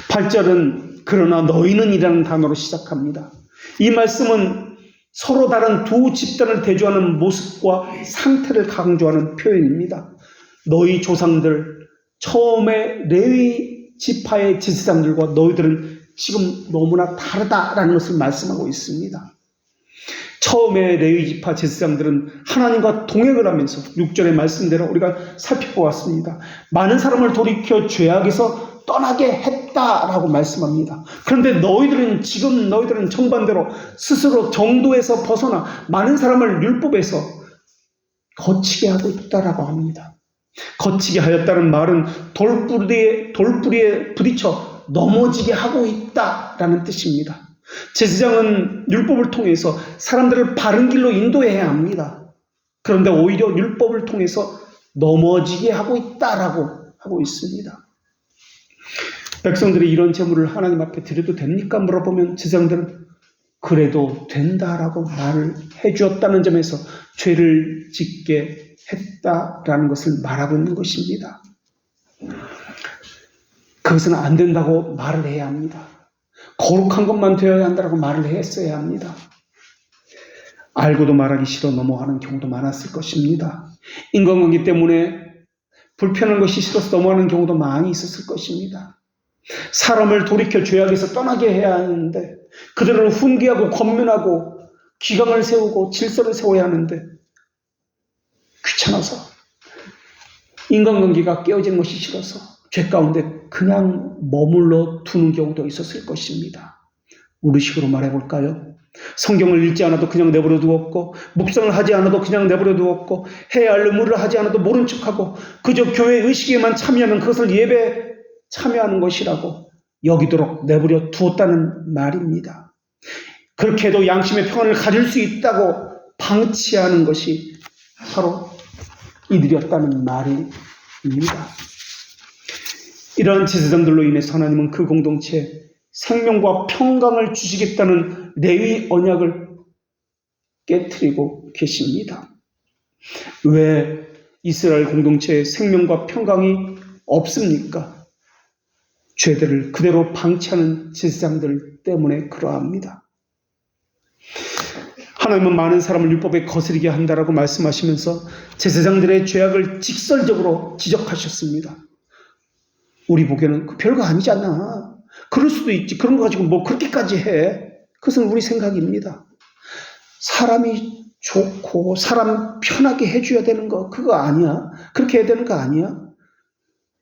8절은 그러나 너희는 이라는 단어로 시작합니다. 이 말씀은 서로 다른 두 집단을 대조하는 모습과 상태를 강조하는 표현입니다. 너희 조상들, 처음에 레위 지파의 제사장들과 너희들은 지금 너무나 다르다라는 것을 말씀하고 있습니다. 처음에 레위 지파 제사장들은 하나님과 동행을 하면서 6절의 말씀대로 우리가 살펴보았습니다. 많은 사람을 돌이켜 죄악에서 떠나게 했다라고 말씀합니다. 그런데 너희들은 정반대로 스스로 정도에서 벗어나 많은 사람을 율법에서 거치게 하고 있다라고 합니다. 거치게 하였다는 말은 돌뿌리에 부딪혀 넘어지게 하고 있다라는 뜻입니다. 제사장은 율법을 통해서 사람들을 바른 길로 인도해야 합니다. 그런데 오히려 율법을 통해서 넘어지게 하고 있다라고 하고 있습니다. 백성들이 이런 제물을 하나님 앞에 드려도 됩니까? 물어보면 제사장들은 그래도 된다라고 말을 해주었다는 점에서 죄를 짓게 했다라는 것을 말하고 있는 것입니다. 그것은 안 된다고 말을 해야 합니다. 거룩한 것만 되어야 한다고 말을 했어야 합니다. 알고도 말하기 싫어 넘어가는 경우도 많았을 것입니다. 인간관계 때문에 불편한 것이 싫어서 넘어가는 경우도 많이 있었을 것입니다. 사람을 돌이켜 죄악에서 떠나게 해야 하는데 그들을 훈계하고 권면하고 기강을 세우고 질서를 세워야 하는데 귀찮아서 인간관계가 깨어지는 것이 싫어서 죄 가운데 그냥 머물러 두는 경우도 있었을 것입니다. 우리식으로 말해볼까요? 성경을 읽지 않아도 그냥 내버려 두었고 묵상을 하지 않아도 그냥 내버려 두었고 해야 할 의무를 하지 않아도 모른 척하고 그저 교회 의식에만 참여하면 그것을 예배에 참여하는 것이라고 여기도록 내버려 두었다는 말입니다. 그렇게 해도 양심의 평안을 가질 수 있다고 방치하는 것이 바로 이들이었다는 말입니다. 이러한 제사장들로 인해서 하나님은 그 공동체에 생명과 평강을 주시겠다는 레위 언약을 깨트리고 계십니다. 왜 이스라엘 공동체에 생명과 평강이 없습니까? 죄들을 그대로 방치하는 제사장들 때문에 그러합니다. 하나님은 많은 사람을 율법에 거스르게 한다라고 말씀하시면서 제사장들의 죄악을 직설적으로 지적하셨습니다. 우리 보기에는 그 별거 아니잖아. 그럴 수도 있지. 그런 거 가지고 뭐 그렇게까지 해. 그것은 우리 생각입니다. 사람이 좋고 사람 편하게 해줘야 되는 거 그거 아니야. 그렇게 해야 되는 거 아니야.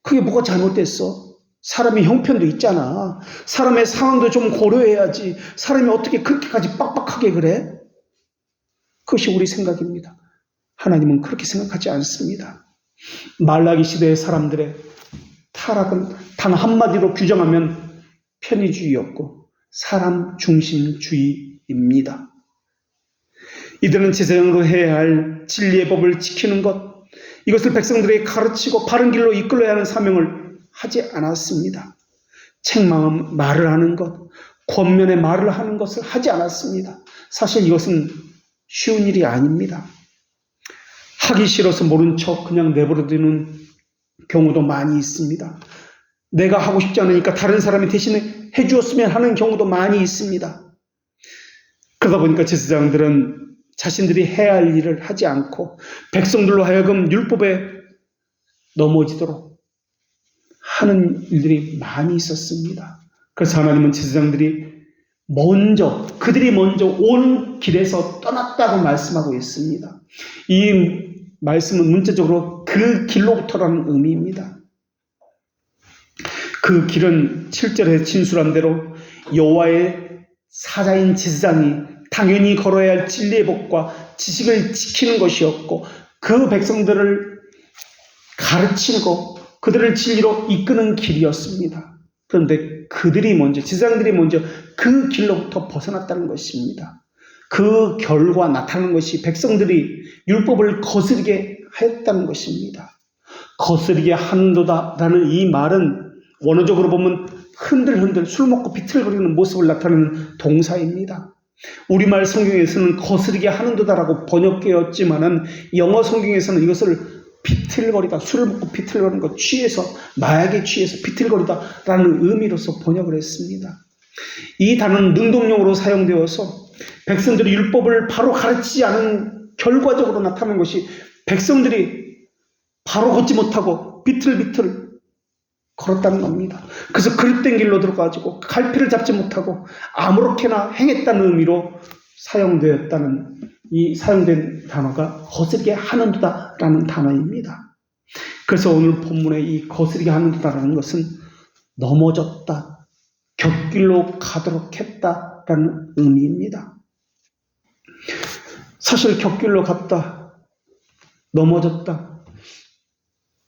그게 뭐가 잘못됐어. 사람의 형편도 있잖아. 사람의 상황도 좀 고려해야지. 사람이 어떻게 그렇게까지 빡빡하게 그래? 그것이 우리 생각입니다. 하나님은 그렇게 생각하지 않습니다. 말라기 시대의 사람들의 타락은 단 한마디로 규정하면 편의주의였고 사람 중심주의입니다. 이들은 제사장으로 해야 할 진리의 법을 지키는 것, 이것을 백성들에게 가르치고 바른 길로 이끌어야 하는 사명을 하지 않았습니다. 책망한 말을 하는 것, 권면의 말을 하는 것을 하지 않았습니다. 사실 이것은 쉬운 일이 아닙니다. 하기 싫어서 모른 척 그냥 내버려두는 경우도 많이 있습니다. 내가 하고 싶지 않으니까 다른 사람이 대신에 해주었으면 하는 경우도 많이 있습니다. 그러다 보니까 제사장들은 자신들이 해야 할 일을 하지 않고 백성들로 하여금 율법에 넘어지도록 하는 일들이 많이 있었습니다. 그래서 하나님은 제사장들이 그들이 먼저 온 길에서 떠났다고 말씀하고 있습니다. 이 말씀은 문자적으로 그 길로부터라는 의미입니다. 그 길은 7절에 진술한 대로 여호와의 사자인 제사장이 당연히 걸어야 할 진리의 법과 지식을 지키는 것이었고 그 백성들을 가르치고 그들을 진리로 이끄는 길이었습니다. 그런데 제사장들이 먼저 그 길로부터 벗어났다는 것입니다. 그 결과 나타나는 것이 백성들이 율법을 거스르게 하였다는 것입니다. 거스르게 한도다라는 이 말은 원어적으로 보면 흔들흔들 술 먹고 비틀거리는 모습을 나타내는 동사입니다. 우리말 성경에서는 거스르게 하는도다라고 번역되었지만은 영어 성경에서는 이것을 비틀거리다, 술을 먹고 비틀거리는 것, 마약에 취해서 비틀거리다라는 의미로서 번역을 했습니다. 이 단어는 능동용어로 사용되어서 백성들이 율법을 바로 가르치지 않은 결과적으로 나타나는 것이 백성들이 바로 걷지 못하고 비틀비틀 걸었다는 겁니다. 그래서 그릇된 길로 들어가지고 갈피를 잡지 못하고 아무렇게나 행했다는 의미로 사용된 단어가 거스르게 하는도다라는 단어입니다. 그래서 오늘 본문의 이 거스르게 하는도다라는 것은 넘어졌다, 곁길로 가도록 했다라는 의미입니다. 사실 곁길로 갔다, 넘어졌다,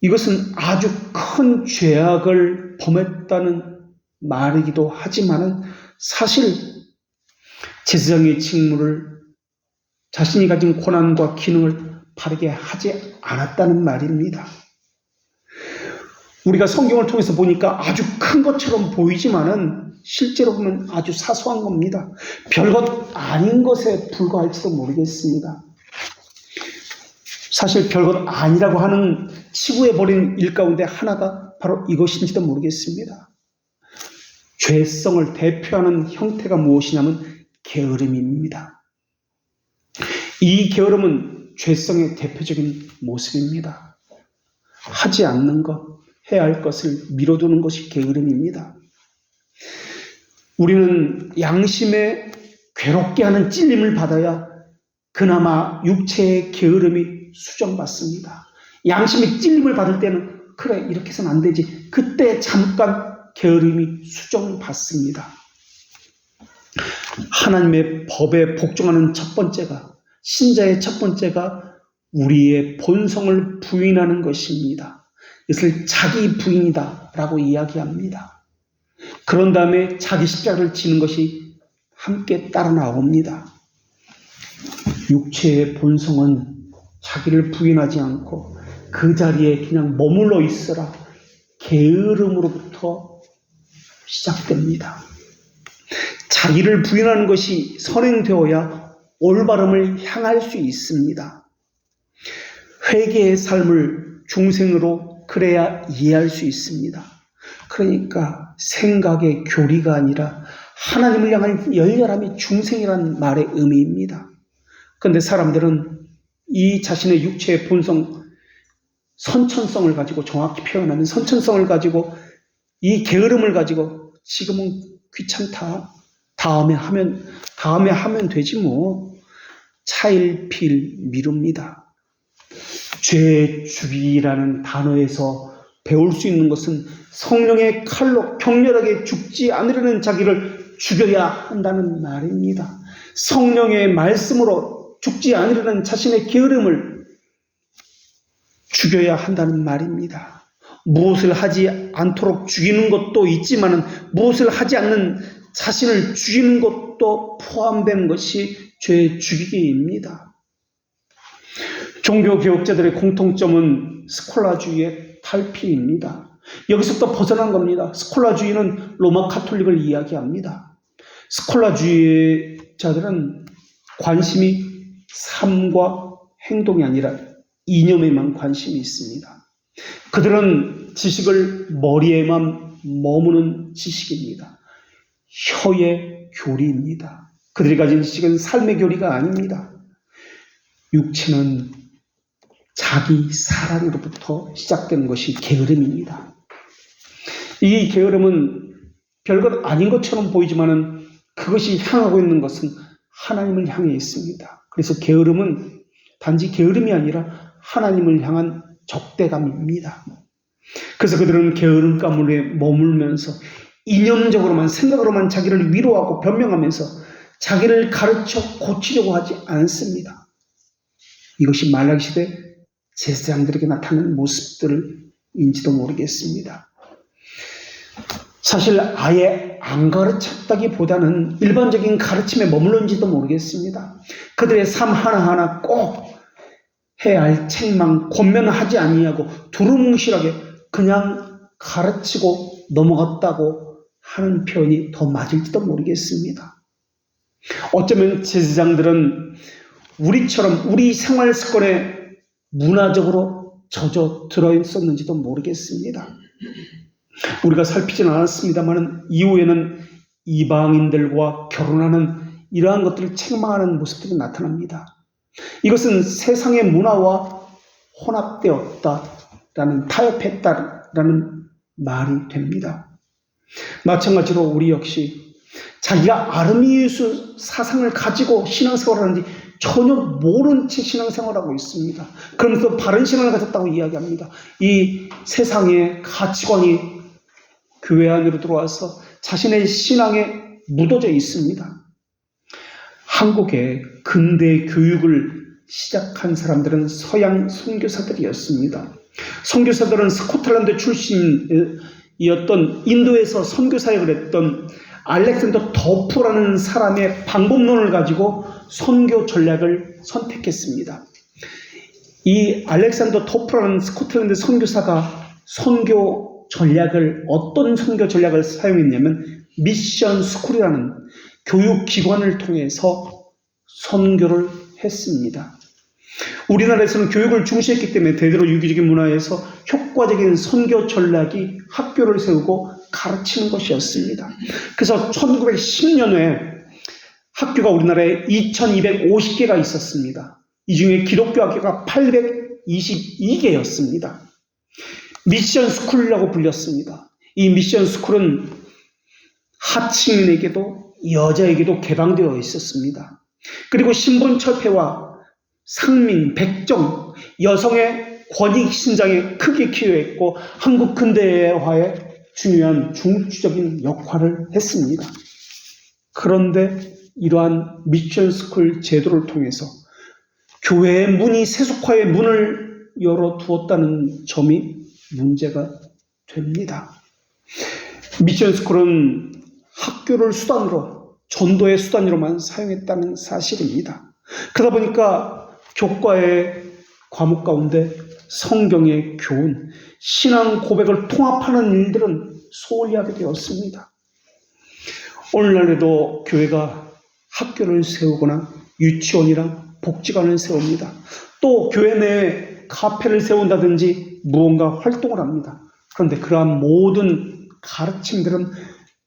이것은 아주 큰 죄악을 범했다는 말이기도 하지만은 사실 제사장의 직무를 자신이 가진 권한과 기능을 바르게 하지 않았다는 말입니다. 우리가 성경을 통해서 보니까 아주 큰 것처럼 보이지만은 실제로 보면 아주 사소한 겁니다. 별것 아닌 것에 불과할지도 모르겠습니다. 사실 별것 아니라고 하는 치부해버린 일 가운데 하나가 바로 이것인지도 모르겠습니다. 죄성을 대표하는 형태가 무엇이냐면 게으름입니다. 이 게으름은 죄성의 대표적인 모습입니다. 하지 않는 것, 해야 할 것을 미뤄두는 것이 게으름입니다. 우리는 양심에 괴롭게 하는 찔림을 받아야 그나마 육체의 게으름이 수정받습니다. 양심이 찔림을 받을 때는 그래 이렇게 해서는 안 되지. 그때 잠깐 게으름이 수정받습니다. 하나님의 법에 복종하는 첫 번째가, 신자의 첫 번째가 우리의 본성을 부인하는 것입니다. 이것을 자기 부인이다 라고 이야기합니다. 그런 다음에 자기 십자가를 지는 것이 함께 따라 나옵니다. 육체의 본성은 자기를 부인하지 않고 그 자리에 그냥 머물러 있으라 게으름으로부터 시작됩니다. 자기를 부인하는 것이 선행되어야 올바름을 향할 수 있습니다. 회개의 삶을 중생으로 그래야 이해할 수 있습니다. 그러니까 생각의 교리가 아니라 하나님을 향한 열렬함이 중생이라는 말의 의미입니다. 그런데 사람들은 이 자신의 육체의 본성, 선천성을 가지고, 정확히 표현하면 선천성을 가지고 이 게으름을 가지고 지금은 귀찮다. 다음에 하면 되지 뭐. 차일피일 미룹니다. 죄죽이라는 단어에서 배울 수 있는 것은 성령의 칼로 격렬하게 죽지 않으려는 자기를 죽여야 한다는 말입니다. 성령의 말씀으로 죽지 않으려는 자신의 게으름을 죽여야 한다는 말입니다. 무엇을 하지 않도록 죽이는 것도 있지만 무엇을 하지 않는 자신을 죽이는 것도 포함된 것이 죄 죽이기입니다. 종교개혁자들의 공통점은 스콜라주의의 탈피입니다. 여기서부터 벗어난 겁니다. 스콜라주의는 로마 카톨릭을 이야기합니다. 스콜라주의자들은 관심이 삶과 행동이 아니라 이념에만 관심이 있습니다. 그들은 지식을 머리에만 머무는 지식입니다. 혀의 교리입니다. 그들이 가진 지식은 삶의 교리가 아닙니다. 육체는 자기 사랑으로부터 시작된 것이 게으름입니다. 이 게으름은 별것 아닌 것처럼 보이지만 그것이 향하고 있는 것은 하나님을 향해 있습니다. 그래서 게으름은 단지 게으름이 아니라 하나님을 향한 적대감입니다. 그래서 그들은 게으름 가문에 머물면서 이념적으로만 생각으로만 자기를 위로하고 변명하면서 자기를 가르쳐 고치려고 하지 않습니다. 이것이 말라기 시대 제사장들에게 나타나는 모습들인지도 모르겠습니다. 사실 아예 안 가르쳤다기보다는 일반적인 가르침에 머물렀는지도 모르겠습니다. 그들의 삶 하나하나 꼭 해야 할 책망, 권면하지 아니하고 두루뭉실하게 그냥 가르치고 넘어갔다고 하는 표현이 더 맞을지도 모르겠습니다. 어쩌면 제사장들은 우리처럼 우리 생활 습관에 문화적으로 젖어 들어있었는지도 모르겠습니다. 우리가 살피지는 않았습니다만 이후에는 이방인들과 결혼하는 이러한 것들을 책망하는 모습들이 나타납니다. 이것은 세상의 문화와 혼합되었다라는, 타협했다라는 말이 됩니다. 마찬가지로 우리 역시 자기가 아르미우스 사상을 가지고 신앙생활을 하는지 전혀 모른 채 신앙생활하고 있습니다. 그러면서 바른 신앙을 가졌다고 이야기합니다. 이 세상의 가치관이 교회 안으로 들어와서 자신의 신앙에 묻어져 있습니다. 한국의 근대 교육을 시작한 사람들은 서양 선교사들이었습니다. 선교사들은 스코틀랜드 출신이었던 인도에서 선교사역을 했던 알렉산더 더프라는 사람의 방법론을 가지고 선교 전략을 선택했습니다. 이 알렉산더 토프라는 스코틀랜드 선교사가 어떤 선교 전략을 사용했냐면 미션 스쿨이라는 교육기관을 통해서 선교를 했습니다. 우리나라에서는 교육을 중시했기 때문에 대대로 유교적인 문화에서 효과적인 선교 전략이 학교를 세우고 가르치는 것이었습니다. 그래서 1910년에 학교가 우리나라에 2250개가 있었습니다. 이 중에 기독교 학교가 822개였습니다. 미션 스쿨이라고 불렸습니다. 이 미션 스쿨은 하층민에게도 여자에게도 개방되어 있었습니다. 그리고 신분철폐와 상민, 백정, 여성의 권익 신장에 크게 기여했고 한국 근대화에 중요한 중추적인 역할을 했습니다. 그런데 이러한 미션스쿨 제도를 통해서 교회의 문이 세속화의 문을 열어두었다는 점이 문제가 됩니다. 미션스쿨은 학교를 수단으로, 전도의 수단으로만 사용했다는 사실입니다. 그러다 보니까 교과의 과목 가운데 성경의 교훈, 신앙 고백을 통합하는 일들은 소홀히 하게 되었습니다. 오늘날에도 교회가 학교를 세우거나 유치원이나 복지관을 세웁니다. 또 교회 내에 카페를 세운다든지 무언가 활동을 합니다. 그런데 그러한 모든 가르침들은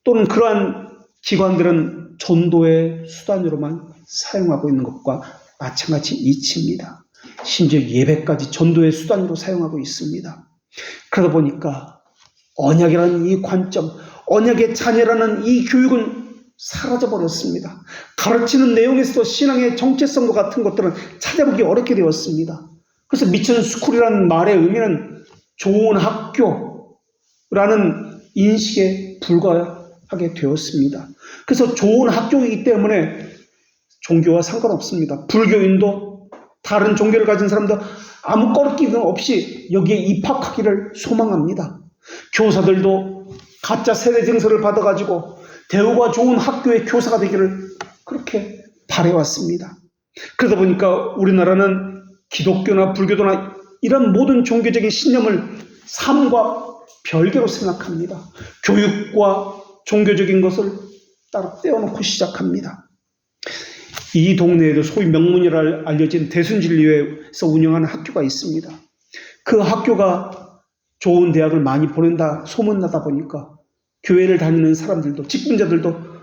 또는 그러한 기관들은 전도의 수단으로만 사용하고 있는 것과 마찬가지 이치입니다. 심지어 예배까지 전도의 수단으로 사용하고 있습니다. 그러다 보니까 언약이라는 이 관점, 언약의 자녀라는 이 교육은 사라져버렸습니다. 가르치는 내용에서도 신앙의 정체성과 같은 것들은 찾아보기 어렵게 되었습니다. 그래서 미션 스쿨이라는 말의 의미는 좋은 학교라는 인식에 불과하게 되었습니다. 그래서 좋은 학교이기 때문에 종교와 상관없습니다. 불교인도 다른 종교를 가진 사람도 아무 꺼리낌 없이 여기에 입학하기를 소망합니다. 교사들도 가짜 세대 증서를 받아가지고 대우가 좋은 학교의 교사가 되기를 그렇게 바래왔습니다. 그러다 보니까 우리나라는 기독교나 불교도나 이런 모든 종교적인 신념을 삶과 별개로 생각합니다. 교육과 종교적인 것을 따로 떼어놓고 시작합니다. 이 동네에도 소위 명문이라 알려진 대순진리회에서 운영하는 학교가 있습니다. 그 학교가 좋은 대학을 많이 보낸다 소문나다 보니까 교회를 다니는 사람들도 직분자들도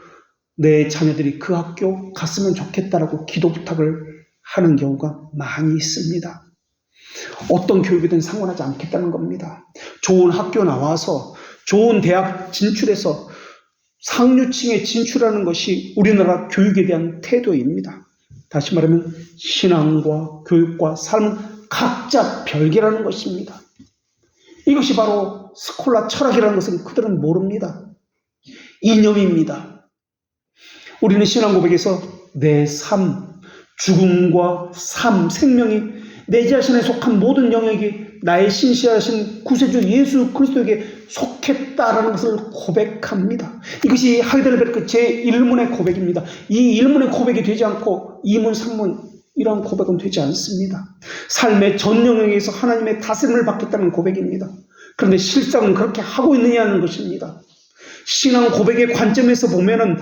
내 자녀들이 그 학교 갔으면 좋겠다라고 기도 부탁을 하는 경우가 많이 있습니다. 어떤 교육이든 상관하지 않겠다는 겁니다. 좋은 학교 나와서 좋은 대학 진출해서 상류층에 진출하는 것이 우리나라 교육에 대한 태도입니다. 다시 말하면 신앙과 교육과 삶은 각자 별개라는 것입니다. 이것이 바로 스콜라 철학이라는 것은 그들은 모릅니다. 이념입니다. 우리는 신앙 고백에서 내 삶, 죽음과 삶, 생명이 내 자신에 속한 모든 영역이 나의 신실하신 구세주 예수 그리스도에게 속했다라는 것을 고백합니다. 이것이 하이델베르크 제1문의 고백입니다. 이 1문의 고백이 되지 않고 2문, 3문 이런 고백은 되지 않습니다. 삶의 전 영역에서 하나님의 다스림을 받겠다는 고백입니다. 그런데 실상은 그렇게 하고 있느냐는 것입니다. 신앙 고백의 관점에서 보면은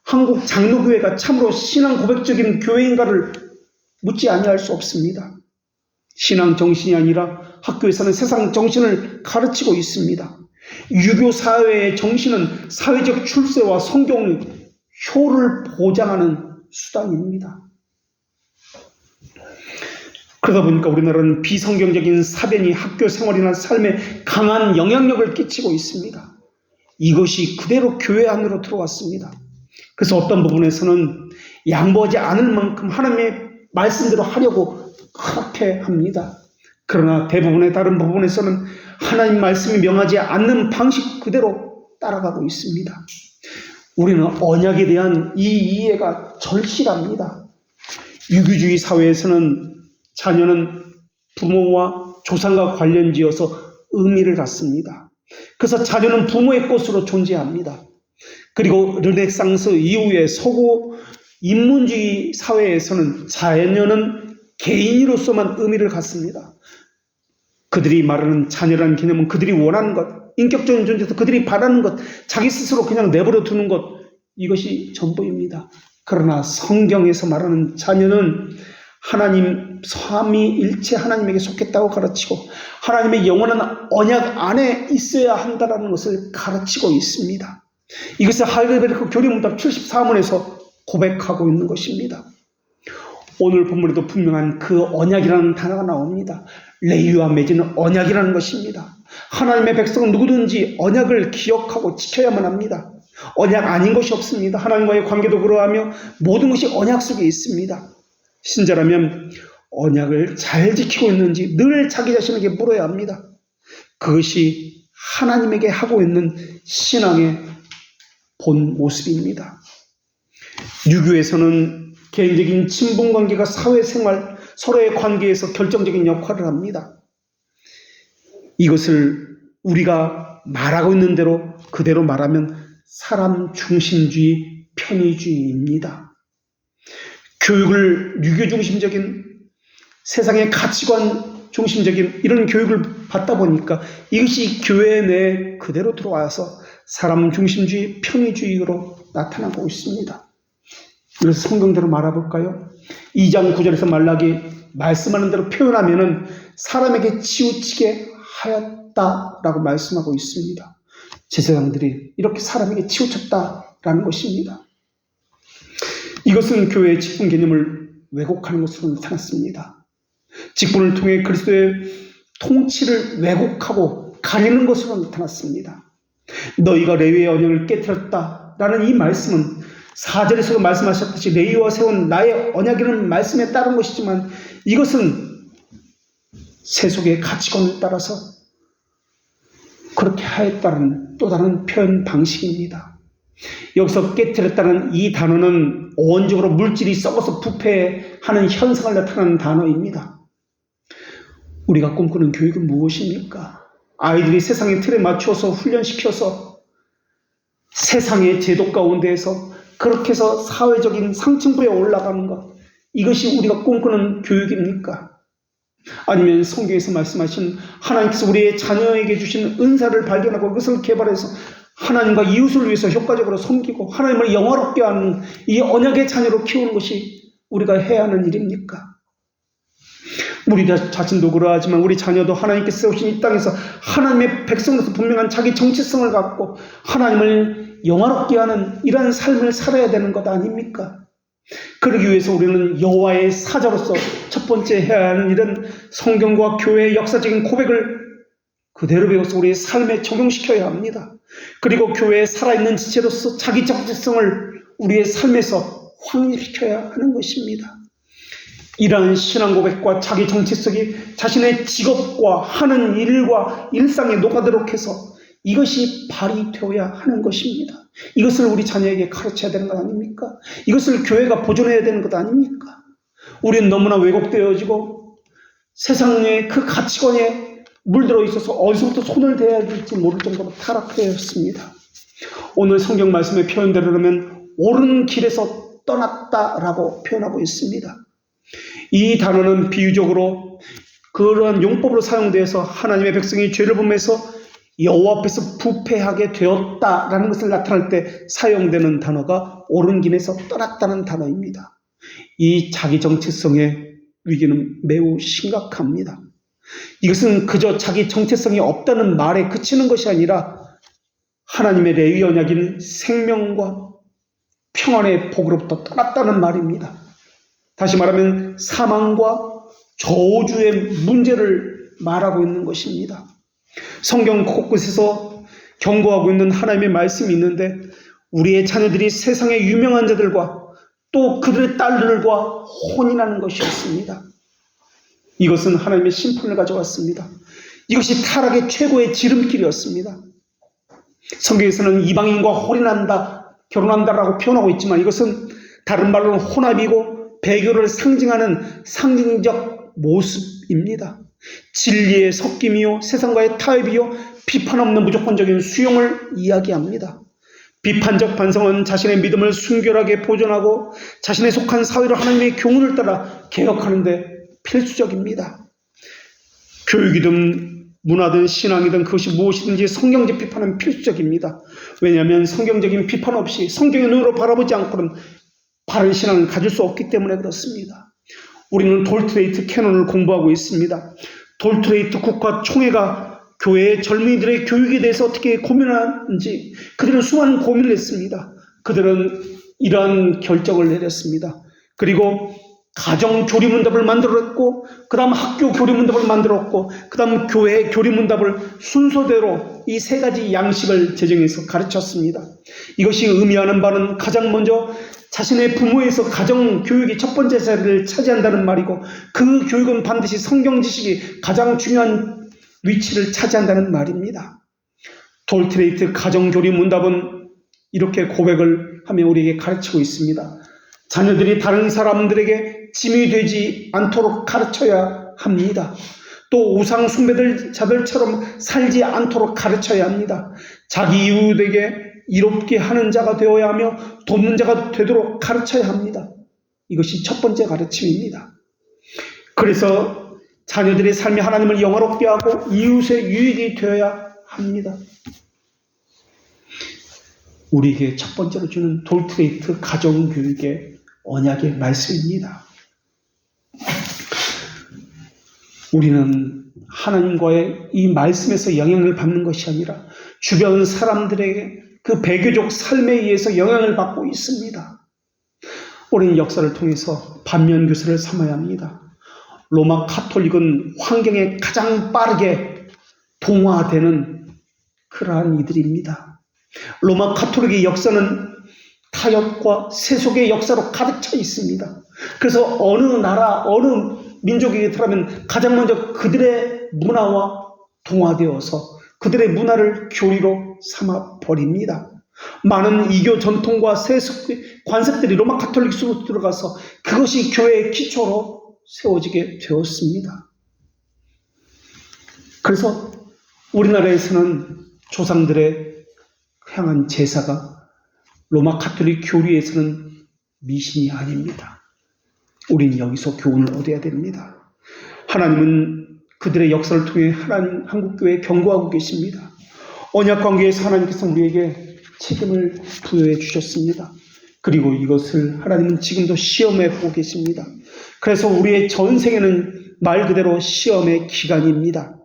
한국 장로교회가 참으로 신앙 고백적인 교회인가를 묻지 아니할 수 없습니다. 신앙 정신이 아니라 학교에서는 세상 정신을 가르치고 있습니다. 유교 사회의 정신은 사회적 출세와 성경 효를 보장하는 수단입니다. 그러다 보니까 우리나라는 비성경적인 사변이 학교 생활이나 삶에 강한 영향력을 끼치고 있습니다. 이것이 그대로 교회 안으로 들어왔습니다. 그래서 어떤 부분에서는 양보하지 않을 만큼 하나님의 말씀대로 하려고 그렇게 합니다. 그러나 대부분의 다른 부분에서는 하나님 말씀이 명하지 않는 방식 그대로 따라가고 있습니다. 우리는 언약에 대한 이 이해가 절실합니다. 유교주의 사회에서는 자녀는 부모와 조상과 관련지어서 의미를 갖습니다. 그래서 자녀는 부모의 것으로 존재합니다. 그리고 르네상스 이후의 서구 인문주의 사회에서는 자녀는 개인으로서만 의미를 갖습니다. 그들이 말하는 자녀라는 개념은 그들이 원하는 것, 인격적인 존재에서 그들이 바라는 것, 자기 스스로 그냥 내버려 두는 것, 이것이 전부입니다. 그러나 성경에서 말하는 자녀는 하나님 삼위일체 하나님에게 속했다고 가르치고 하나님의 영원한 언약 안에 있어야 한다는 것을 가르치고 있습니다. 이것을 하이델베르크 교리문답 74문에서 고백하고 있는 것입니다. 오늘 본문에도 분명한 그 언약이라는 단어가 나옵니다. 레위와 맺은 언약이라는 것입니다. 하나님의 백성은 누구든지 언약을 기억하고 지켜야만 합니다. 언약 아닌 것이 없습니다. 하나님과의 관계도 그러하며 모든 것이 언약 속에 있습니다. 신자라면 언약을 잘 지키고 있는지 늘 자기 자신에게 물어야 합니다. 그것이 하나님에게 하고 있는 신앙의 본 모습입니다. 유교에서는 개인적인 친분관계가 사회생활, 서로의 관계에서 결정적인 역할을 합니다. 이것을 우리가 말하고 있는 대로 그대로 말하면 사람 중심주의, 편의주의입니다. 교육을 유교 중심적인 세상의 가치관 중심적인 이런 교육을 받다 보니까 이것이 교회 내에 그대로 들어와서 사람 중심주의, 편의주의로 나타나고 있습니다. 그래서 성경대로 말해볼까요? 2장 9절에서 말라기 말씀하는 대로 표현하면은 사람에게 치우치게 하였다라고 말씀하고 있습니다. 제사장들이 이렇게 사람에게 치우쳤다라는 것입니다. 이것은 교회의 직분 개념을 왜곡하는 것으로 나타났습니다. 직분을 통해 그리스도의 통치를 왜곡하고 가리는 것으로 나타났습니다. 너희가 레위의 언약을 깨뜨렸다라는 이 말씀은 4절에서도 말씀하셨듯이 레위와 세운 나의 언약이라는 말씀에 따른 것이지만 이것은 세속의 가치관을 따라서 그렇게 하였다는 또 다른 표현 방식입니다. 여기서 깨뜨렸다는 이 단어는 원적으로 물질이 썩어서 부패하는 현상을 나타내는 단어입니다. 우리가 꿈꾸는 교육은 무엇입니까? 아이들이 세상의 틀에 맞춰서 훈련시켜서 세상의 제도 가운데에서 그렇게 해서 사회적인 상층부에 올라가는 것, 이것이 우리가 꿈꾸는 교육입니까? 아니면 성경에서 말씀하신 하나님께서 우리의 자녀에게 주신 은사를 발견하고 그것을 개발해서 하나님과 이웃을 위해서 효과적으로 섬기고 하나님을 영화롭게 하는 이 언약의 자녀로 키우는 것이 우리가 해야 하는 일입니까? 우리 자신도 그러하지만 우리 자녀도 하나님께서 세우신 이 땅에서 하나님의 백성으로서 분명한 자기 정체성을 갖고 하나님을 영화롭게 하는 이러한 삶을 살아야 되는 것 아닙니까? 그러기 위해서 우리는 여호와의 사자로서 첫 번째 해야 하는 일은 성경과 교회의 역사적인 고백을 그대로 배워서 우리의 삶에 적용시켜야 합니다. 그리고 교회의 살아있는 지체로서 자기 정체성을 우리의 삶에서 확립시켜야 하는 것입니다. 이러한 신앙 고백과 자기 정체성이 자신의 직업과 하는 일과 일상에 녹아들도록 해서 이것이 발휘되어야 하는 것입니다. 이것을 우리 자녀에게 가르쳐야 되는 것 아닙니까? 이것을 교회가 보존해야 되는 것 아닙니까? 우리는 너무나 왜곡되어지고 세상의 그 가치관에 물들어 있어서 어디서부터 손을 대야 될지 모를 정도로 타락되었습니다. 오늘 성경 말씀의 표현대로라면 옳은 길에서 떠났다라고 표현하고 있습니다. 이 단어는 비유적으로 그러한 용법으로 사용되어서 하나님의 백성이 죄를 범해서 여호와 앞에서 부패하게 되었다라는 것을 나타낼 때 사용되는 단어가 옳은 길에서 떠났다는 단어입니다. 이 자기 정체성의 위기는 매우 심각합니다. 이것은 그저 자기 정체성이 없다는 말에 그치는 것이 아니라 하나님의 레위 언약인 생명과 평안의 복으로부터 떠났다는 말입니다. 다시 말하면 사망과 저주의 문제를 말하고 있는 것입니다. 성경 곳곳에서 경고하고 있는 하나님의 말씀이 있는데 우리의 자녀들이 세상의 유명한 자들과 또 그들의 딸들과 혼인하는 것이었습니다. 이것은 하나님의 심판을 가져왔습니다. 이것이 타락의 최고의 지름길이었습니다. 성경에서는 이방인과 혼인한다, 결혼한다라고 표현하고 있지만 이것은 다른 말로는 혼합이고 배교를 상징하는 상징적 모습입니다. 진리의 섞임이요 세상과의 타협이요 비판 없는 무조건적인 수용을 이야기합니다. 비판적 반성은 자신의 믿음을 순결하게 보존하고 자신의 속한 사회로 하나님의 교훈을 따라 개혁하는 데 필수적입니다. 교육이든 문화든 신앙이든 그것이 무엇이든지 성경적 비판은 필수적입니다. 왜냐하면 성경적인 비판 없이 성경의 눈으로 바라보지 않고는 바른 신앙을 가질 수 없기 때문에 그렇습니다. 우리는 돌트레이트 캐논을 공부하고 있습니다. 돌트레이트 국가총회가 교회의 젊은이들의 교육에 대해서 어떻게 고민하는지 그들은 수많은 고민을 했습니다. 그들은 이러한 결정을 내렸습니다. 그리고 가정 교리문답을 만들었고, 그 다음 학교 교리문답을 만들었고, 그 다음 교회 교리문답을 순서대로 이 세 가지 양식을 제정해서 가르쳤습니다. 이것이 의미하는 바는 가장 먼저 자신의 부모에서 가정 교육이 첫 번째 자리를 차지한다는 말이고, 그 교육은 반드시 성경 지식이 가장 중요한 위치를 차지한다는 말입니다. 돌트레이트 가정 교리문답은 이렇게 고백을 하며 우리에게 가르치고 있습니다. 자녀들이 다른 사람들에게 짐이 되지 않도록 가르쳐야 합니다. 또 우상 숭배자들처럼 살지 않도록 가르쳐야 합니다. 자기 이웃에게 이롭게 하는 자가 되어야 하며 돕는 자가 되도록 가르쳐야 합니다. 이것이 첫 번째 가르침입니다. 그래서 자녀들의 삶이 하나님을 영화롭게 하고 이웃의 유익이 되어야 합니다. 우리에게 첫 번째로 주는 돌트레이트 가정교육의 언약의 말씀입니다. 우리는 하나님과의 이 말씀에서 영향을 받는 것이 아니라 주변 사람들에게 그 배교적 삶에 의해서 영향을 받고 있습니다. 오랜 역사를 통해서 반면교사를 삼아야 합니다. 로마 카톨릭은 환경에 가장 빠르게 동화되는 그러한 이들입니다. 로마 카톨릭의 역사는 타협과 세속의 역사로 가득 차 있습니다. 그래서 어느 나라, 어느 민족에게 들어가면 가장 먼저 그들의 문화와 동화되어서 그들의 문화를 교리로 삼아 버립니다. 많은 이교 전통과 세속 관습들이 로마 카톨릭 속으로 들어가서 그것이 교회의 기초로 세워지게 되었습니다. 그래서 우리나라에서는 조상들의 향한 제사가 로마 카톨릭 교리에서는 미신이 아닙니다. 우리는 여기서 교훈을 얻어야 됩니다. 하나님은 그들의 역사를 통해 한국교회에 경고하고 계십니다. 언약관계에서 하나님께서 우리에게 책임을 부여해 주셨습니다. 그리고 이것을 하나님은 지금도 시험해 보고 계십니다. 그래서 우리의 전생에는 말 그대로 시험의 기간입니다.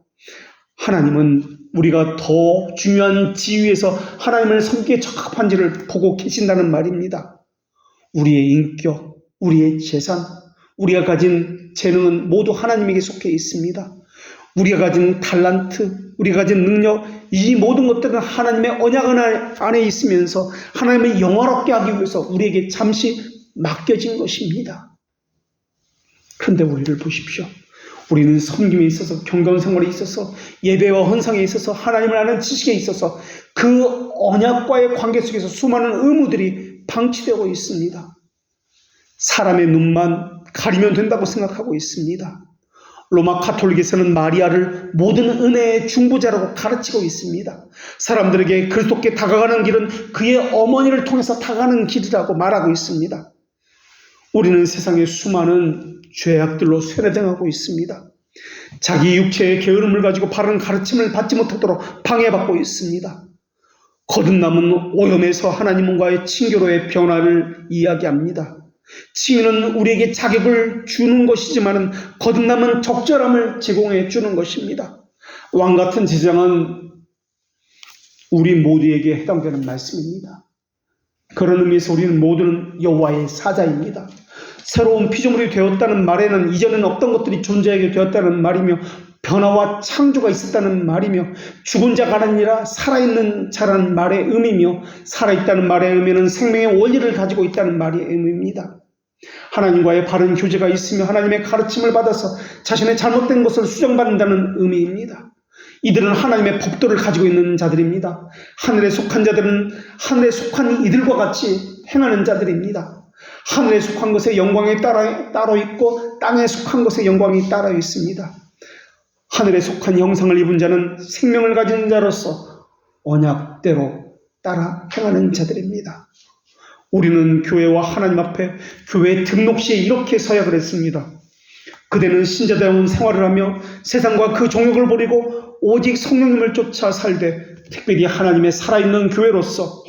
하나님은 우리가 더 중요한 지위에서 하나님을 섬기기에 적합한지를 보고 계신다는 말입니다. 우리의 인격, 우리의 재산, 우리가 가진 재능은 모두 하나님에게 속해 있습니다. 우리가 가진 달란트, 우리가 가진 능력, 이 모든 것들은 하나님의 언약 안에 있으면서 하나님을 영화롭게 하기 위해서 우리에게 잠시 맡겨진 것입니다. 그런데 우리를 보십시오. 우리는 섬김에 있어서, 경건생활에 있어서, 예배와 헌상에 있어서, 하나님을 아는 지식에 있어서 그 언약과의 관계 속에서 수많은 의무들이 방치되고 있습니다. 사람의 눈만 가리면 된다고 생각하고 있습니다. 로마 카톨릭에서는 마리아를 모든 은혜의 중보자라고 가르치고 있습니다. 사람들에게 그리스도께 다가가는 길은 그의 어머니를 통해서 다가가는 길이라고 말하고 있습니다. 우리는 세상의 수많은 죄악들로 쇠뇌당하고 있습니다. 자기 육체의 게으름을 가지고 바른 가르침을 받지 못하도록 방해받고 있습니다. 거듭남은 오염에서 하나님과의 친교로의 변화를 이야기합니다. 칭의는 우리에게 자격을 주는 것이지만 거듭남은 적절함을 제공해 주는 것입니다. 왕같은 제장은 우리 모두에게 해당되는 말씀입니다. 그런 의미에서 우리는 모두는 여호와의 사자입니다. 새로운 피조물이 되었다는 말에는 이전에는 없던 것들이 존재하게 되었다는 말이며 변화와 창조가 있었다는 말이며 죽은 자가 아니라 살아있는 자라는 말의 의미며 살아있다는 말의 의미는 생명의 원리를 가지고 있다는 말의 의미입니다. 하나님과의 바른 교제가 있으며 하나님의 가르침을 받아서 자신의 잘못된 것을 수정받는다는 의미입니다. 이들은 하나님의 법도를 가지고 있는 자들입니다. 하늘에 속한 자들은 하늘에 속한 이들과 같이 행하는 자들입니다. 하늘에 속한 것의 영광이 따로 있고 땅에 속한 것의 영광이 따로 있습니다. 하늘에 속한 형상을 입은 자는 생명을 가진 자로서 언약대로 따라 행하는 자들입니다. 우리는 교회와 하나님 앞에 교회 등록시에 이렇게 서약을 했습니다. 그대는 신자다운 생활을 하며 세상과 그 종욕을 버리고 오직 성령님을 쫓아 살되 특별히 하나님의 살아있는 교회로서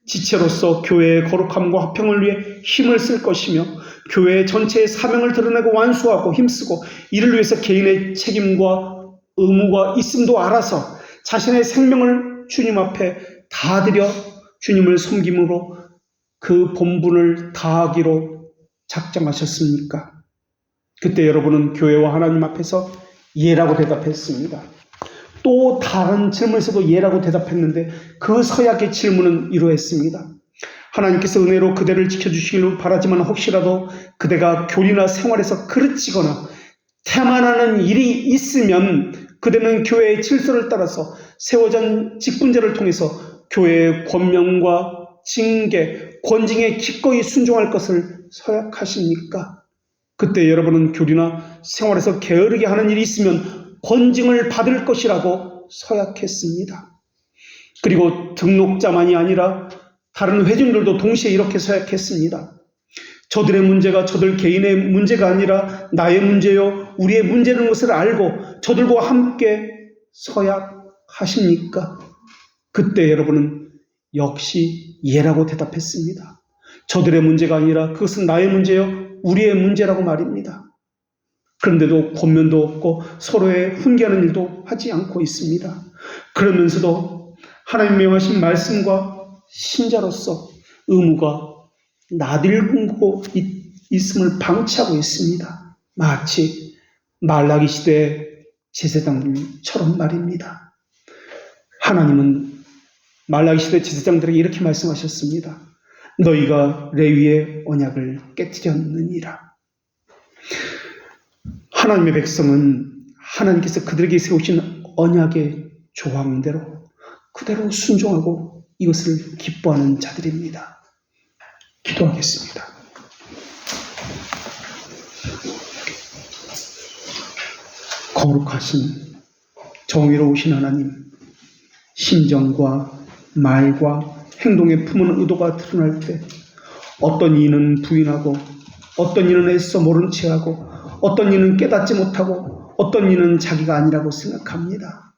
지체로서 교회의 거룩함과 화평을 위해 힘을 쓸 것이며 교회 전체의 사명을 드러내고 완수하고 힘쓰고 이를 위해서 개인의 책임과 의무가 있음도 알아서 자신의 생명을 주님 앞에 다 드려 주님을 섬김으로 그 본분을 다하기로 작정하셨습니까? 그때 여러분은 교회와 하나님 앞에서 예라고 대답했습니다. 또 다른 질문에서도 예라고 대답했는데 그 서약의 질문은 이러했습니다. 하나님께서 은혜로 그대를 지켜주시기를 바라지만 혹시라도 그대가 교리나 생활에서 그르치거나 태만하는 일이 있으면 그대는 교회의 질서를 따라서 세워진 직분제를 통해서 교회의 권명과 징계, 권징에 기꺼이 순종할 것을 서약하십니까? 그때 여러분은 교리나 생활에서 게으르게 하는 일이 있으면 권징을 받을 것이라고 서약했습니다. 그리고 등록자만이 아니라 다른 회중들도 동시에 이렇게 서약했습니다. 저들의 문제가 저들 개인의 문제가 아니라 나의 문제요 우리의 문제라는 것을 알고 저들과 함께 서약하십니까? 그때 여러분은 역시 예라고 대답했습니다. 저들의 문제가 아니라 그것은 나의 문제요 우리의 문제라고 말입니다. 그런데도 권면도 없고 서로의 훈계하는 일도 하지 않고 있습니다. 그러면서도 하나님 명하신 말씀과 신자로서 의무가 나들고 있음을 방치하고 있습니다. 마치 말라기 시대 제사장들처럼 말입니다. 하나님은 말라기 시대 제사장들에게 이렇게 말씀하셨습니다. 너희가 레위의 언약을 깨뜨렸느니라. 하나님의 백성은 하나님께서 그들에게 세우신 언약의 조항대로 그대로 순종하고 이것을 기뻐하는 자들입니다. 기도하겠습니다. 거룩하신 정의로우신 하나님, 심정과 말과 행동에 품은 의도가 드러날 때 어떤 이는 부인하고 어떤 이는 애써 모른 체하고 어떤 이는 깨닫지 못하고 어떤 이는 자기가 아니라고 생각합니다.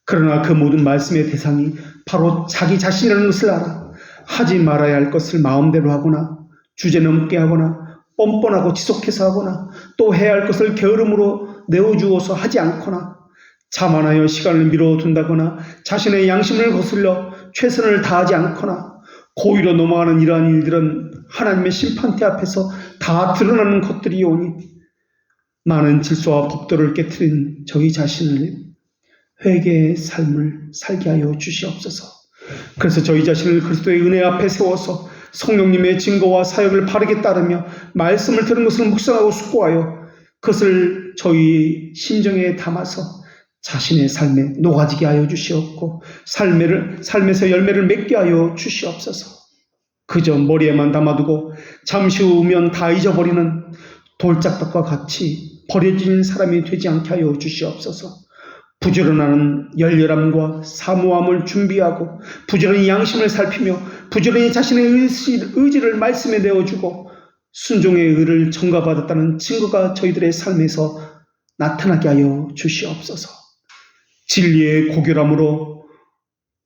그러나 그 모든 말씀의 대상이 바로 자기 자신이라는 것을 알아 하지 말아야 할 것을 마음대로 하거나 주제넘게 하거나 뻔뻔하고 지속해서 하거나 또 해야 할 것을 게으름으로 내어주어서 하지 않거나 자만하여 시간을 미뤄둔다거나 자신의 양심을 거슬려 최선을 다하지 않거나 고의로 넘어가는 이러한 일들은 하나님의 심판대 앞에서 다 드러나는 것들이오니 많은 질서와 법도를 깨트린 저희 자신을 회개의 삶을 살게 하여 주시옵소서. 그래서 저희 자신을 그리스도의 은혜 앞에 세워서 성령님의 증거와 사역을 바르게 따르며 말씀을 들은 것을 묵상하고 숙고하여 그것을 저희 심정에 담아서 자신의 삶에 녹아지게 하여 주시옵고 삶에서 열매를 맺게 하여 주시옵소서. 그저 머리에만 담아두고 잠시 후면 다 잊어버리는 돌짝밭과 같이 버려진 사람이 되지 않게 하여 주시옵소서. 부지런한 열렬함과 사모함을 준비하고 부지런히 양심을 살피며 부지런히 자신의 의지를 말씀에 내어주고 순종의 의를 전가받았다는 증거가 저희들의 삶에서 나타나게 하여 주시옵소서. 진리의 고결함으로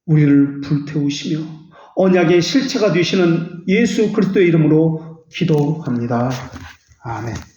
우리를 불태우시며 언약의 실체가 되시는 예수 그리스도의 이름으로 기도합니다. 아멘.